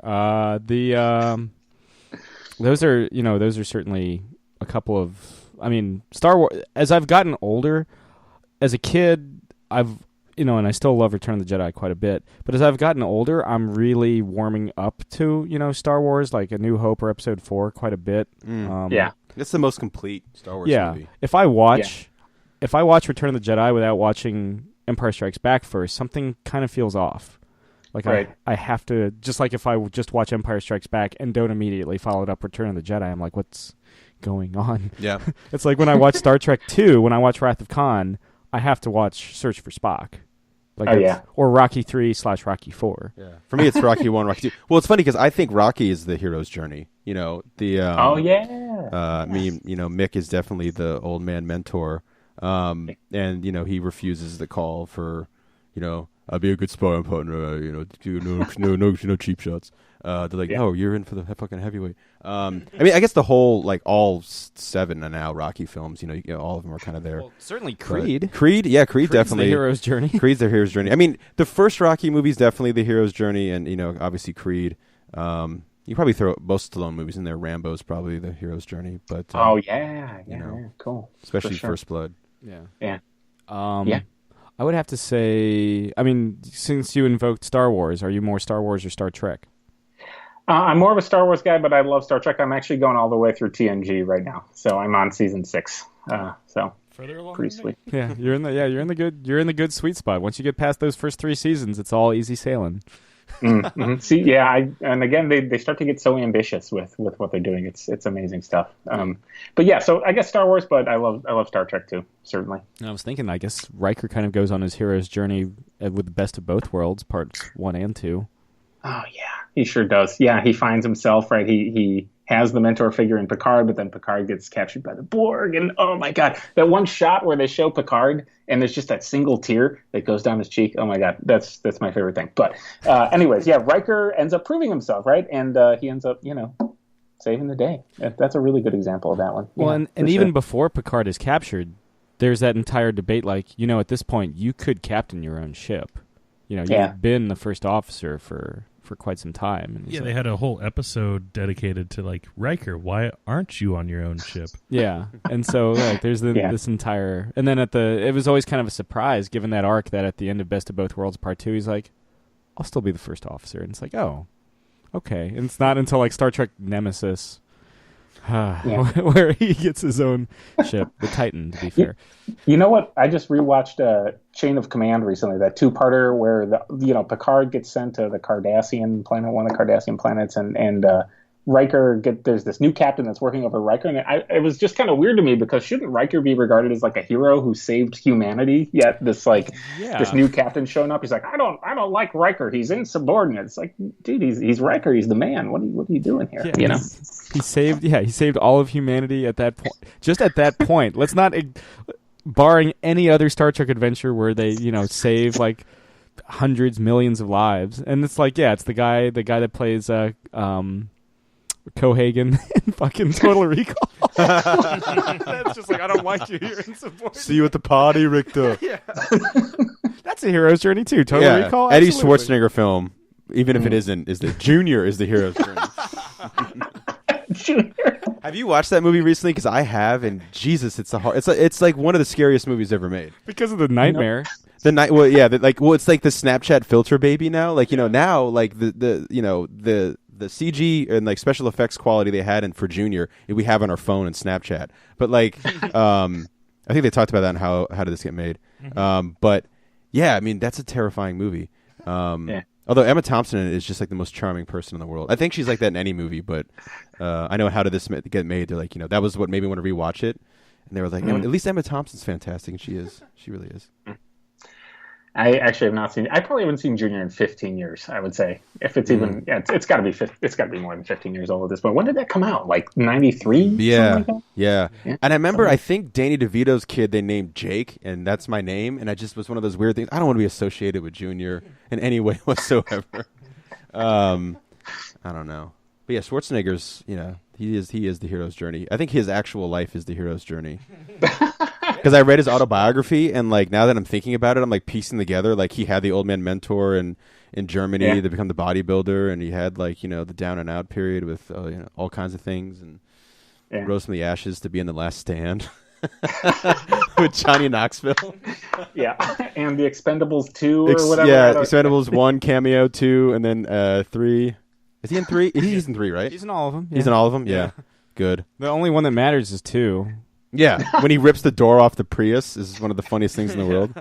Those are certainly a couple of. I mean, Star Wars. As I've gotten older. As a kid, I've and I still love Return of the Jedi quite a bit. But as I've gotten older, I'm really warming up to, Star Wars, like A New Hope or Episode 4 quite a bit. Yeah. It's the most complete Star Wars movie. If I watch Return of the Jedi without watching Empire Strikes Back first, something kind of feels off. Like Right. I have to, just like if I just watch Empire Strikes Back and don't immediately follow it up Return of the Jedi, I'm like, what's going on? Yeah. It's like when I watch Star Trek 2, when I watch Wrath of Khan, I have to watch Search for Spock. Like or Rocky 3/Rocky 4. Yeah. For me, it's Rocky 1, Rocky 2. Well, it's funny because I think Rocky is the hero's journey. Mick is definitely the old man mentor. And, he refuses the call for, I'll be a good sparring partner, no cheap shots. They're like, no, you're in for the fucking heavyweight. I guess the whole, like, all 7 now Rocky films, all of them are kind of there. Well, certainly Creed. Creed Creed's definitely. the hero's journey. Creed's the hero's journey. I mean, the first Rocky movie is definitely the hero's journey, and, obviously Creed. You probably throw most Stallone movies in there. Rambo's probably the hero's journey. But cool. Especially sure. First Blood. Yeah. I would have to say, since you invoked Star Wars, are you more Star Wars or Star Trek? I'm more of a Star Wars guy, but I love Star Trek. I'm actually going all the way through TNG right now, so I'm on season 6. So Further along, pretty sweet. Yeah, you're in the good sweet spot. Once you get past those first 3 seasons, it's all easy sailing. Mm-hmm. See, yeah, and again, they start to get so ambitious with what they're doing. It's amazing stuff. But yeah, so I guess Star Wars, but I love Star Trek too, certainly. I was thinking, I guess Riker kind of goes on his hero's journey with the best of both worlds, parts 1 and 2. Oh yeah, he sure does. Yeah, he finds himself right. He has the mentor figure in Picard, but then Picard gets captured by the Borg, and oh my god, that one shot where they show Picard and there's just that single tear that goes down his cheek. Oh my god, that's my favorite thing. But anyways, yeah, Riker ends up proving himself, right, and he ends up saving the day. That's a really good example of that one. Well, yeah, and even before Picard is captured, there's that entire debate. Like, at this point, you could captain your own ship. You've been the first officer for quite some time. And they had a whole episode dedicated to, like, Riker, why aren't you on your own ship? Yeah, and so there's this entire, and then it was always kind of a surprise given that arc that at the end of Best of Both Worlds Part 2, he's like, I'll still be the first officer, and it's like, oh, okay, and it's not until like Star Trek Nemesis where he gets his own ship, the Titan, to be fair. You know what? I just rewatched Chain of Command recently, that 2-parter where Picard gets sent to the Cardassian planet, one of the Cardassian planets, and Riker there's this new captain that's working over Riker, and it was just kind of weird to me because shouldn't Riker be regarded as like a hero who saved humanity? Yet this new captain showing up, he's like, I don't like Riker. He's insubordinate. It's like, dude, he's Riker. He's the man. What are you doing here? Yeah, he saved all of humanity at that point. Just at that point, let's not, barring any other Star Trek adventure where they save like hundreds, millions of lives, and it's like, it's the guy that plays Cohagen in fucking Total Recall. That's just like, I don't like you here in support. See you at the party, Richter. Yeah. That's a hero's journey too. Total Recall. Eddie Absolutely. Schwarzenegger film, even if it isn't, is the Junior is the hero's journey. Junior. Have you watched that movie recently? Because I have, and Jesus, it's like one of the scariest movies ever made. Because of the nightmare. It's like the Snapchat filter baby now. Like, now, like the CG and like special effects quality they had for Junior, we have on our phone and Snapchat. But like, I think they talked about that and how did this get made. But yeah, I mean, that's a terrifying movie. Although Emma Thompson is just like the most charming person in the world. I think she's like that in any movie, but I know How Did This Get Made? They're like, that was what made me want to rewatch it. And they were like, at least Emma Thompson's fantastic, and she is. She really is. I actually have not seen. I probably haven't seen Junior in 15 years. I would say, if it's even, it's got to be. It's got to be more than 15 years old at this point. When did that come out? Like 93? Yeah, yeah. And I remember, I think Danny DeVito's kid they named Jake, and that's my name. And I just was one of those weird things. I don't want to be associated with Junior in any way whatsoever. I don't know, but yeah, Schwarzenegger's. He is the hero's journey. I think his actual life is the hero's journey. Because I read his autobiography, and like now that I'm thinking about it, I'm like piecing together. Like he had the old man mentor in Germany to become the bodybuilder, and he had like the down and out period with all kinds of things, and rose from the ashes to be in The Last Stand. with Johnny Knoxville. Yeah, and the Expendables 2 or whatever. Yeah, Expendables 1 cameo, 2, and then 3. Is he in 3? He's in 3, right? He's in all of them. He's in all of them. Yeah. Good. The only one that matters is 2. Yeah, when he rips the door off the Prius is one of the funniest things in the world.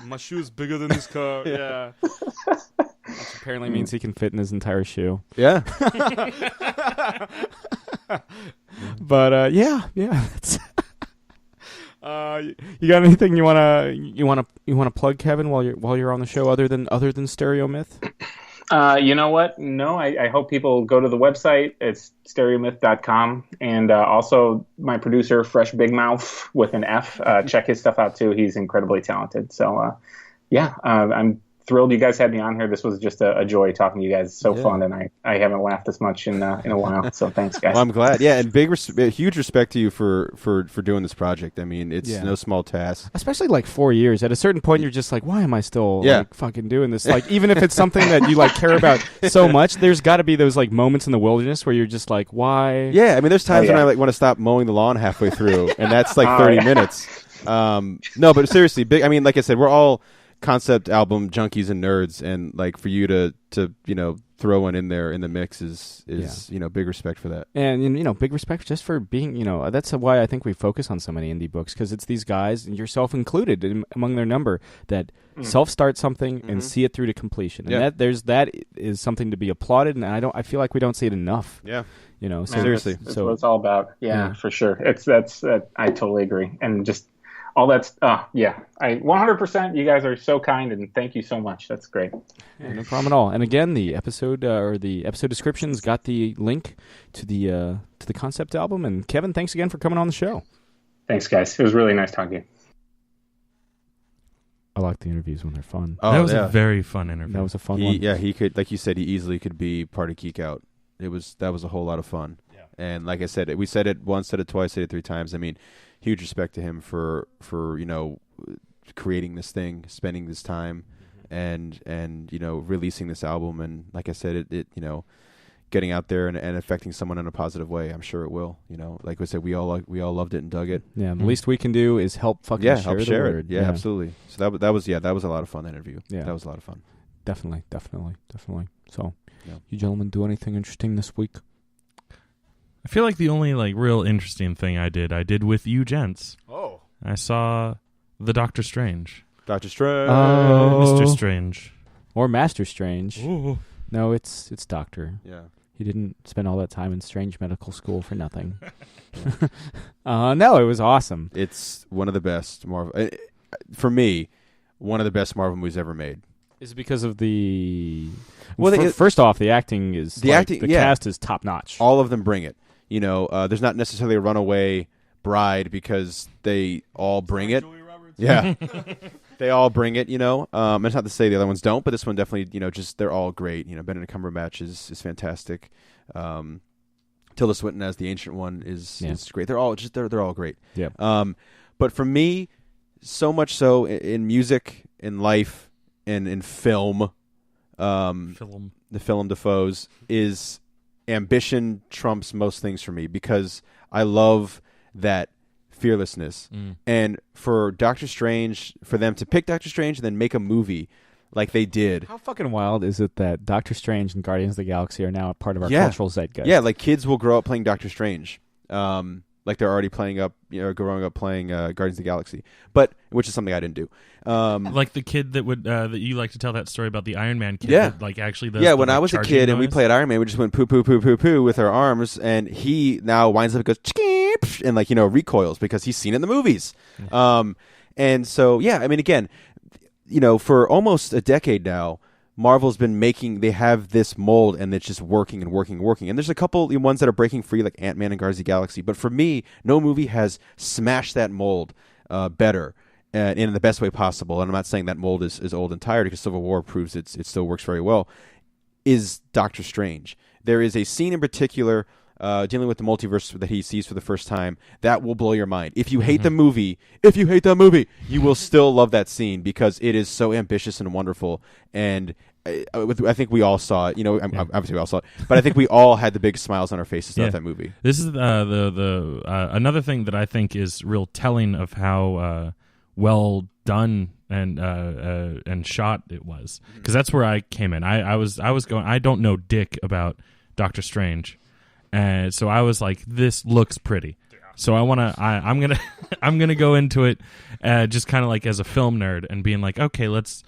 My shoe is bigger than this car. Yeah. Which apparently means he can fit in his entire shoe. Yeah. But yeah. That's you got anything you wanna plug, Kevin, while you're on the show, other than Stereo Myth? You know what? No, I hope people go to the website. It's stereomyth.com. And also my producer, Fresh Big Mouth with an F. Check his stuff out too. He's incredibly talented. So I'm thrilled you guys had me on here. This was just a joy talking to you guys. It's so fun, and I haven't laughed this much in a while. So thanks, guys. Well, I'm glad. Yeah, and huge respect to you for doing this project. I mean, it's no small task. Especially like 4 years. At a certain point, you're just like, why am I still like fucking doing this? Like, even if it's something that you like care about so much, there's got to be those like moments in the wilderness where you're just like, why? Yeah, I mean, there's times when I like want to stop mowing the lawn halfway through, and that's like 30 minutes. No, but seriously, big. I mean, like I said, we're all concept album junkies and nerds, and like for you to throw one in there in the mix is big respect for that. And big respect just for being, that's why I think we focus on so many indie books, because it's these guys, and yourself included among their number, that self-start something and see it through to completion. And that is something to be applauded, and I feel like we don't see it enough. Yeah. So seriously. That's what it's all about. Yeah, for sure. I totally agree. And just all that's, I 100%. You guys are so kind, and thank you so much. That's great. Yeah, no problem at all. And again, the episode description's got the link to the concept album. And Kevin, thanks again for coming on the show. Thanks, guys. It was really nice talking to you. I like the interviews when they're fun. That was a very fun interview. That was a fun one. Yeah, he could, like you said, he easily could be part of Geek Out. That was a whole lot of fun. Yeah. And like I said, we said it once, said it twice, said it 3 times. I mean, huge respect to him for creating this thing, spending this time, and releasing this album. And like I said, it getting out there and affecting someone in a positive way. I'm sure it will. Like we said, we all loved it and dug it. Yeah, the least we can do is help share the word. Yeah, absolutely. So that was a lot of fun interview. Yeah, that was a lot of fun. Definitely. So, you gentlemen do anything interesting this week? I feel like the only real interesting thing I did with you gents. Oh. I saw the Doctor Strange. Doctor Strange. Oh. Mr. Strange. Or Master Strange. Ooh. No, it's Doctor. Yeah. He didn't spend all that time in strange medical school for nothing. No, it was awesome. It's one of the best Marvel, for me, one of the best Marvel movies ever made. Is it because of the... Well, first off, the acting is... The cast is top-notch. All of them bring it. There's not necessarily a runaway bride because they all bring it. Yeah. They all bring it, It's not to say the other ones don't, but this one definitely, they're all great. Benedict Cumberbatch is fantastic. Tilda Swinton as the Ancient One is great. They're all they're all great. Yeah. But for me, so much so in music, in life, and in film, the film Defoe's is ambition trumps most things for me, because I love that fearlessness. And for Doctor Strange, for them to pick Doctor Strange and then make a movie like they did. How fucking wild is it that Doctor Strange and Guardians of the Galaxy are now a part of our cultural zeitgeist? Yeah, like kids will grow up playing Doctor Strange. Like they're already playing up, growing up playing Guardians of the Galaxy, which is something I didn't do. Like the kid that would that you like to tell that story about the Iron Man kid. Yeah, that, actually. When I was a kid and we played Iron Man, we just went poo poo poo poo poo with our arms, and he now winds up and goes and recoils because he's seen it in the movies. And so I mean, again, for almost a decade now, Marvel's been they have this mold, and it's just working and working and working. And there's a couple ones that are breaking free, like Ant-Man and Guardians of the Galaxy. But for me, no movie has smashed that mold better in the best way possible. And I'm not saying that mold is old and tired, because Civil War proves it still works very well, is Doctor Strange. There is a scene in particular dealing with the multiverse that he sees for the first time that will blow your mind. If you hate the movie, you will still love that scene, because it is so ambitious and wonderful. And I think we all saw it. Obviously we all saw it, but I think we all had the big smiles on our faces throughout that movie. This is the another thing that I think is real telling of how well done and shot it was, because that's where I came in. I was going. I don't know dick about Doctor Strange, and so I was like, this looks pretty. So I'm gonna go into it just kind of like as a film nerd and being like, okay, let's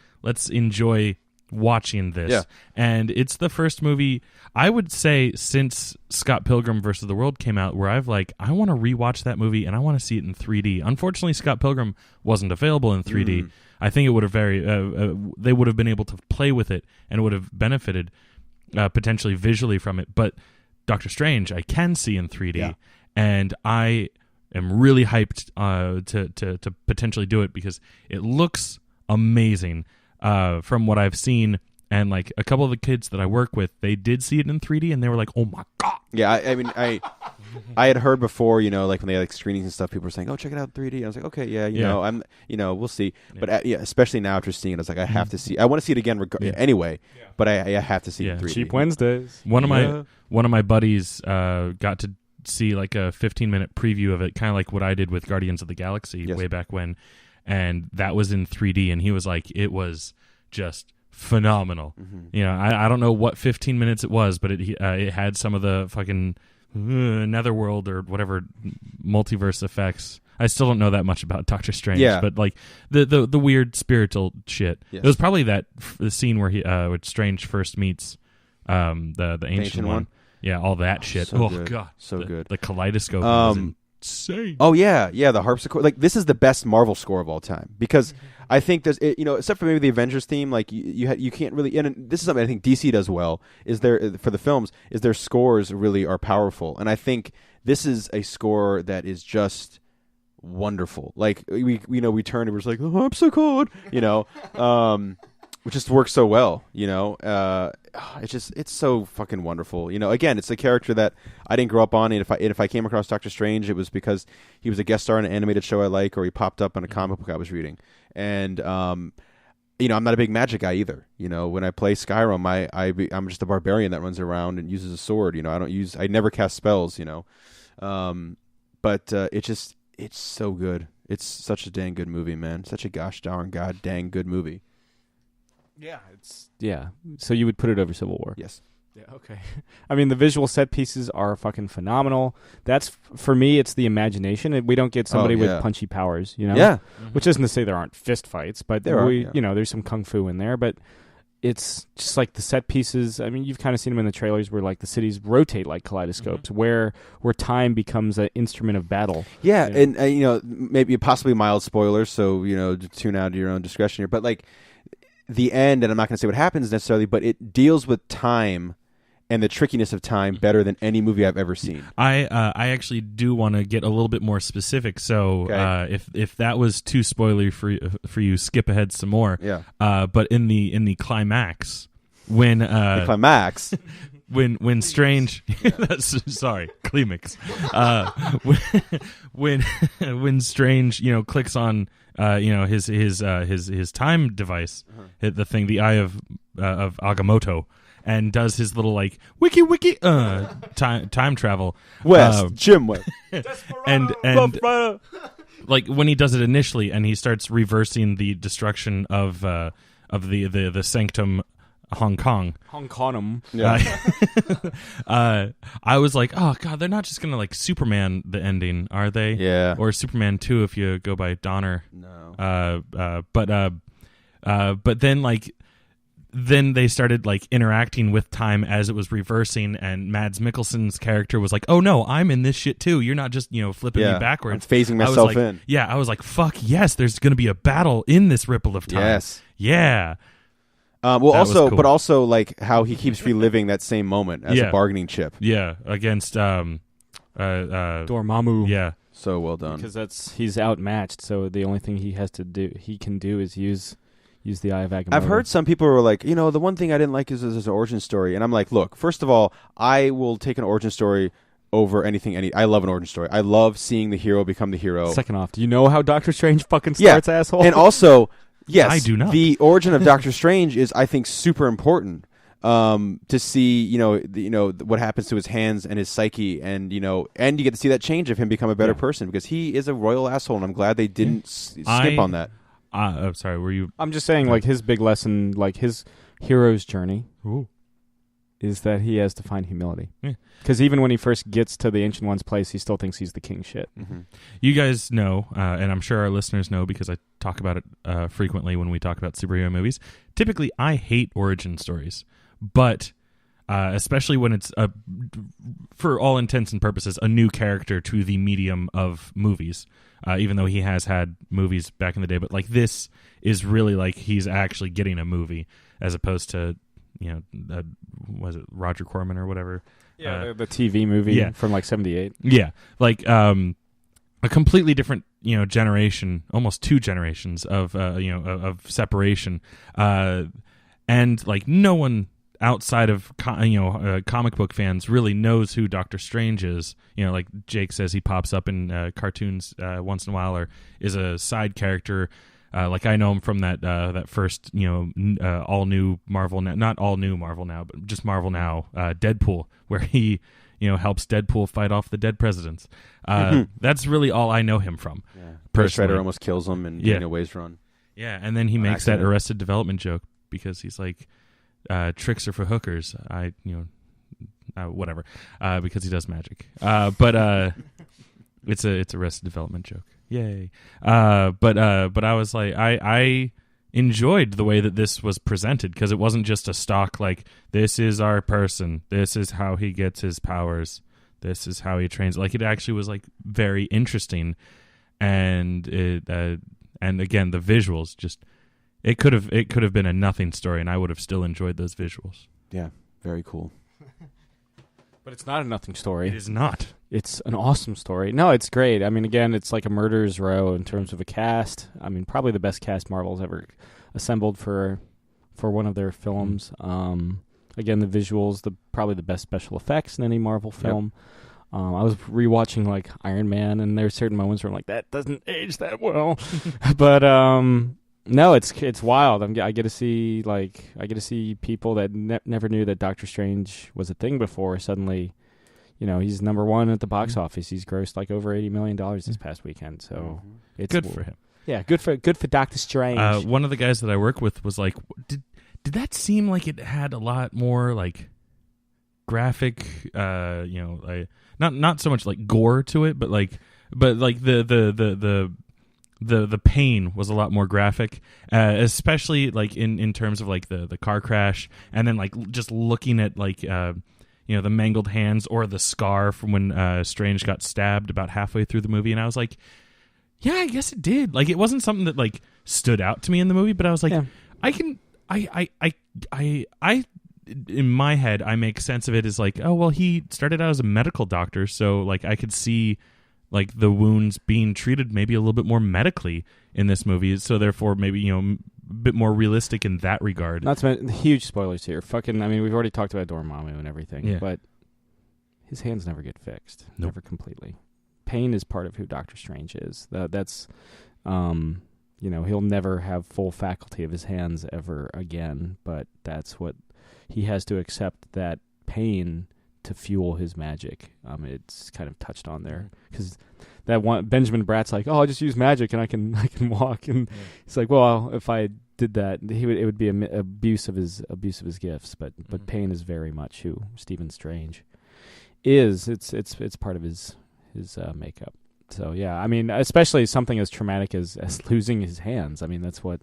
enjoy watching this. Yeah. And it's the first movie I would say since Scott Pilgrim versus the World came out where I want to rewatch that movie and I want to see it in 3D. Unfortunately, Scott Pilgrim wasn't available in 3D. I think it would have they would have been able to play with it and would have benefited potentially visually from it. But Doctor Strange I can see in 3D, and I am really hyped to potentially do it because it looks amazing from what I've seen. And like a couple of the kids that I work with, they did see it in 3D, and they were like, "Oh my god!" Yeah, I mean, I had heard before, like when they had like screenings and stuff, people were saying, "Oh, check it out in 3D." I was like, "Okay, yeah, we'll see." Yeah. But especially now after seeing it, I was like, I have to see. I want to see it again anyway, but I have to see it in 3D. Cheap Wednesdays. One of my buddies got to see like a 15-minute preview of it, kind of like what I did with Guardians of the Galaxy way back when, and that was in 3D, and he was like, it was just phenomenal. I don't know what 15 minutes it was, but it had some of the fucking netherworld or whatever multiverse effects. I still don't know that much about Doctor Strange, but like the weird spiritual shit. Yes. It was probably the scene where where Strange first meets the ancient one. Yeah, all that shit. So good. God, so good. The kaleidoscope was insane. Oh yeah, the harpsichord. Like this is the best Marvel score of all time because I think there's except for maybe the Avengers theme, like you can't really. And this is something I think DC does well. Is for the films is their scores really are powerful, and I think this is a score that is just wonderful. Like we turned and we're just like the harpsichord, which just works so well. It's so fucking wonderful. Again, it's a character that I didn't grow up on, and if I came across Doctor Strange, it was because he was a guest star in an animated show I like, or he popped up in a comic book I was reading. And I'm not a big magic guy either. When I play Skyrim, I'm just a barbarian that runs around and uses a sword. I never cast spells. But it's so good. It's such a dang good movie, man. Such a gosh darn god dang good movie. Yeah, so you would put it over Civil War? Yes. Yeah, okay. I mean, the visual set pieces are fucking phenomenal. That's, for me, it's the imagination. We don't get somebody with punchy powers, Yeah. Mm-hmm. Which isn't to say there aren't fist fights, but there's some kung fu in there, but it's just like the set pieces. I mean, you've kind of seen them in the trailers where like the cities rotate like kaleidoscopes, where time becomes an instrument of battle. Yeah, and maybe possibly mild spoilers, so tune out at your own discretion here. But like the end, and I'm not going to say what happens necessarily, but it deals with time and the trickiness of time better than any movie I've ever seen. I actually do want to get a little bit more specific. So if that was too spoilery for you, skip ahead some more. Yeah. But in the climax, when the climax. When Strange, sorry, climax. When Strange, clicks on, his time device, the thing, the Eye of Agamotto, and does his little like wiki time travel. West, Jim West. and like when he does it initially, and he starts reversing the destruction of the sanctum. Hong Kongum. Yeah. I was like, oh god, they're not just gonna like Superman the ending, are they? Yeah. Or Superman 2 if you go by Donner. No. But then they started like interacting with time as it was reversing, and Mads Mikkelsen's character was like, oh no, I'm in this shit too. You're not just flipping me backwards. I'm phasing myself in. Yeah, I was like, fuck yes, there's gonna be a battle in this ripple of time. Yes. Yeah. Cool. Cool. But also like how he keeps reliving that same moment as a bargaining chip. Yeah, against Dormammu. Yeah, so well done. Because he's outmatched. So the only thing he can do is use the Eye of Agamotto. I've heard some people were like, the one thing I didn't like is his origin story, and I'm like, look, first of all, I will take an origin story over anything. I love an origin story. I love seeing the hero become the hero. Second off, do you know how Doctor Strange fucking starts, asshole? And also, Yes, I do not. The origin of Doctor Strange is, I think, super important to see. What happens to his hands and his psyche, and and you get to see that change of him become a better person, because he is a royal asshole, and I'm glad they didn't skip on that. Sorry, were you? I'm just saying, like, his big lesson, like his hero's journey, is that he has to find humility. Because even when he first gets to the Ancient One's place, he still thinks he's the king shit. Mm-hmm. You guys know, and I'm sure our listeners know because I talk about it frequently when we talk about superhero movies. Typically, I hate origin stories, but especially when it's, for all intents and purposes, a new character to the medium of movies. Even though he has had movies back in the day, but like this is really like he's actually getting a movie as opposed to, was it Roger Corman or whatever? Yeah, the TV movie from like 78. Yeah, like a completely different, generation, almost 2 generations of, of separation, and like no one outside of comic book fans really knows who Doctor Strange is. Like Jake says, he pops up in cartoons once in a while, or is a side character. Like I know him from that first all new Marvel now, not all new Marvel now, but just Marvel Now, Deadpool, where he helps Deadpool fight off the dead presidents. That's really all I know him from. Ghost Rider almost kills him in Daniel Way's run. Yeah, and then he makes that Arrested Development joke because he's like, tricks are for hookers. Whatever, because he does magic. But it's a Arrested Development joke. Yay! But I was like, I enjoyed the way that this was presented, because it wasn't just a stock like, this is our person, this is how he gets his powers, this is how he trains. Like, it actually was like very interesting, and and again, the visuals just. It could have been a nothing story, and I would have still enjoyed those visuals. Yeah, very cool. But it's not a nothing story. It is not. It's an awesome story. No, it's great. I mean, again, it's like a murderer's row in terms of a cast. I mean, probably the best cast Marvel's ever assembled for one of their films. Again, the visuals, probably the best special effects in any Marvel film. Yep. I was rewatching like Iron Man, and there's certain moments where I'm like, that doesn't age that well. But no, it's wild. I get to see people that never knew that Doctor Strange was a thing before. Suddenly, he's number one at the box office. He's grossed like over $80 million this past weekend. So it's good for him. Yeah, good for Doctor Strange. One of the guys that I work with was like, did that seem like it had a lot more like graphic, like not so much like gore to it, but like the pain was a lot more graphic, especially like in terms of like the car crash, and then like just looking at like the mangled hands or the scar from when Strange got stabbed about halfway through the movie, and I was like, yeah, I guess it did. Like, it wasn't something that like stood out to me in the movie, but I was like, I in my head I make sense of it as like, oh well, he started out as a medical doctor, so like I could see like the wounds being treated maybe a little bit more medically in this movie, so therefore maybe a bit more realistic in that regard. Not to mention huge spoilers here. I mean, we've already talked about Dormammu and everything, but his hands never get fixed, never completely. Pain is part of who Doctor Strange is. That's he'll never have full faculty of his hands ever again, but that's what he has to accept, that pain to fuel his magic. It's kind of touched on there, because that one Benjamin Bratt's like, oh, I'll just use magic and I can walk, and he's like, well, if I did that, it would be abuse of his gifts. But pain is very much who Stephen Strange is. It's part of his makeup. So yeah, I mean, especially something as traumatic as losing his hands. I mean, that's what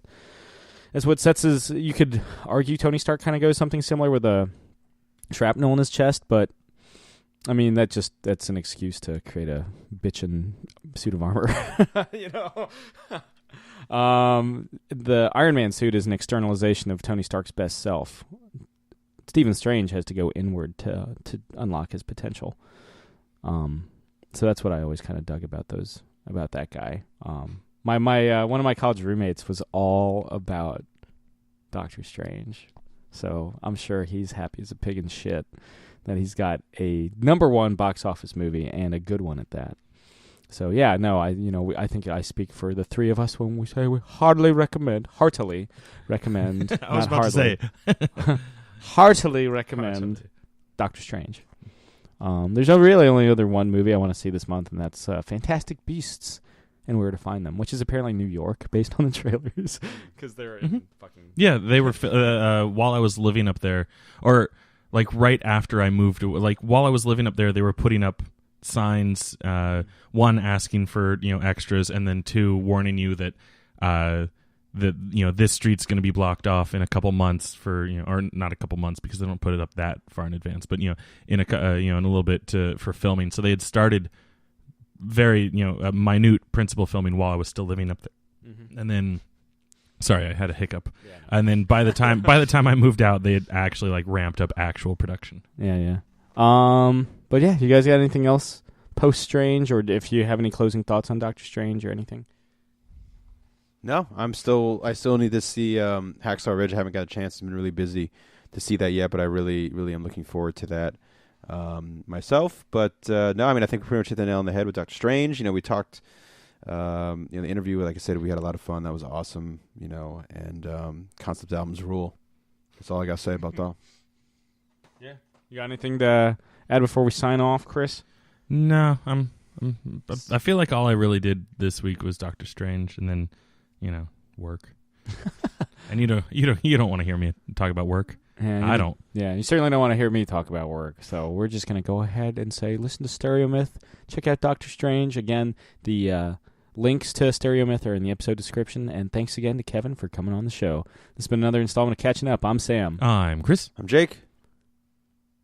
sets his. You could argue Tony Stark kind of goes something similar with a shrapnel in his chest, but I mean, that's an excuse to create a bitchin' suit of armor. The Iron Man suit is an externalization of Tony Stark's best self. Stephen Strange has to go inward to unlock his potential. So that's what I always kind of dug about that guy. My one of my college roommates was all about Doctor Strange. So I'm sure he's happy as a pig in shit that he's got a number one box office movie, and a good one at that. So yeah, no, I think I speak for the three of us when we say we heartily recommend. I was not about to say. heartily recommend Doctor Strange. There's really only other one movie I want to see this month, and that's Fantastic Beasts and Where to Find Them, which is apparently New York based on the trailers, because they're in fucking... Yeah, they were while I was living up there, or like right after I moved. Like while I was living up there, they were putting up signs, one asking for extras, and then two warning you that this street's going to be blocked off in a couple months for or not a couple months because they don't put it up that far in advance, but in a little bit for filming. So they had started very a minute principal filming while I was still living up there, and then sorry, I had a hiccup, and then by the time I moved out, they had actually like ramped up actual production. Yeah. But yeah, you guys got anything else post Strange, or if you have any closing thoughts on Doctor Strange or anything? No, I still need to see Hacksaw Ridge. I haven't got a chance. I've been really busy to see that yet, but I really, really am looking forward to that myself. But no, I mean, I think we pretty much hit the nail on the head with Doctor Strange. We talked in the interview. Like I said, we had a lot of fun. That was awesome. And concept albums rule. That's all I got to say about that. Yeah, you got anything to add before we sign off, Chris? No, I feel like all I really did this week was Doctor Strange, and then work. And you don't want to hear me talk about work. I don't. Yeah, you certainly don't want to hear me talk about work. So we're just going to go ahead and say, listen to Stereo Myth. Check out Doctor Strange. Again, the links to Stereo Myth are in the episode description. And thanks again to Kevin for coming on the show. This has been another installment of Catching Up. I'm Sam. I'm Chris. I'm Jake.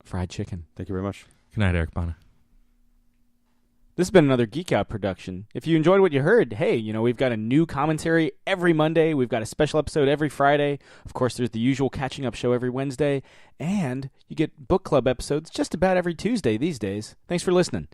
Fried chicken. Thank you very much. Good night, Eric Bana. This has been another Geek Out production. If you enjoyed what you heard, hey, we've got a new commentary every Monday. We've got a special episode every Friday. Of course, there's the usual catching up show every Wednesday. And you get book club episodes just about every Tuesday these days. Thanks for listening.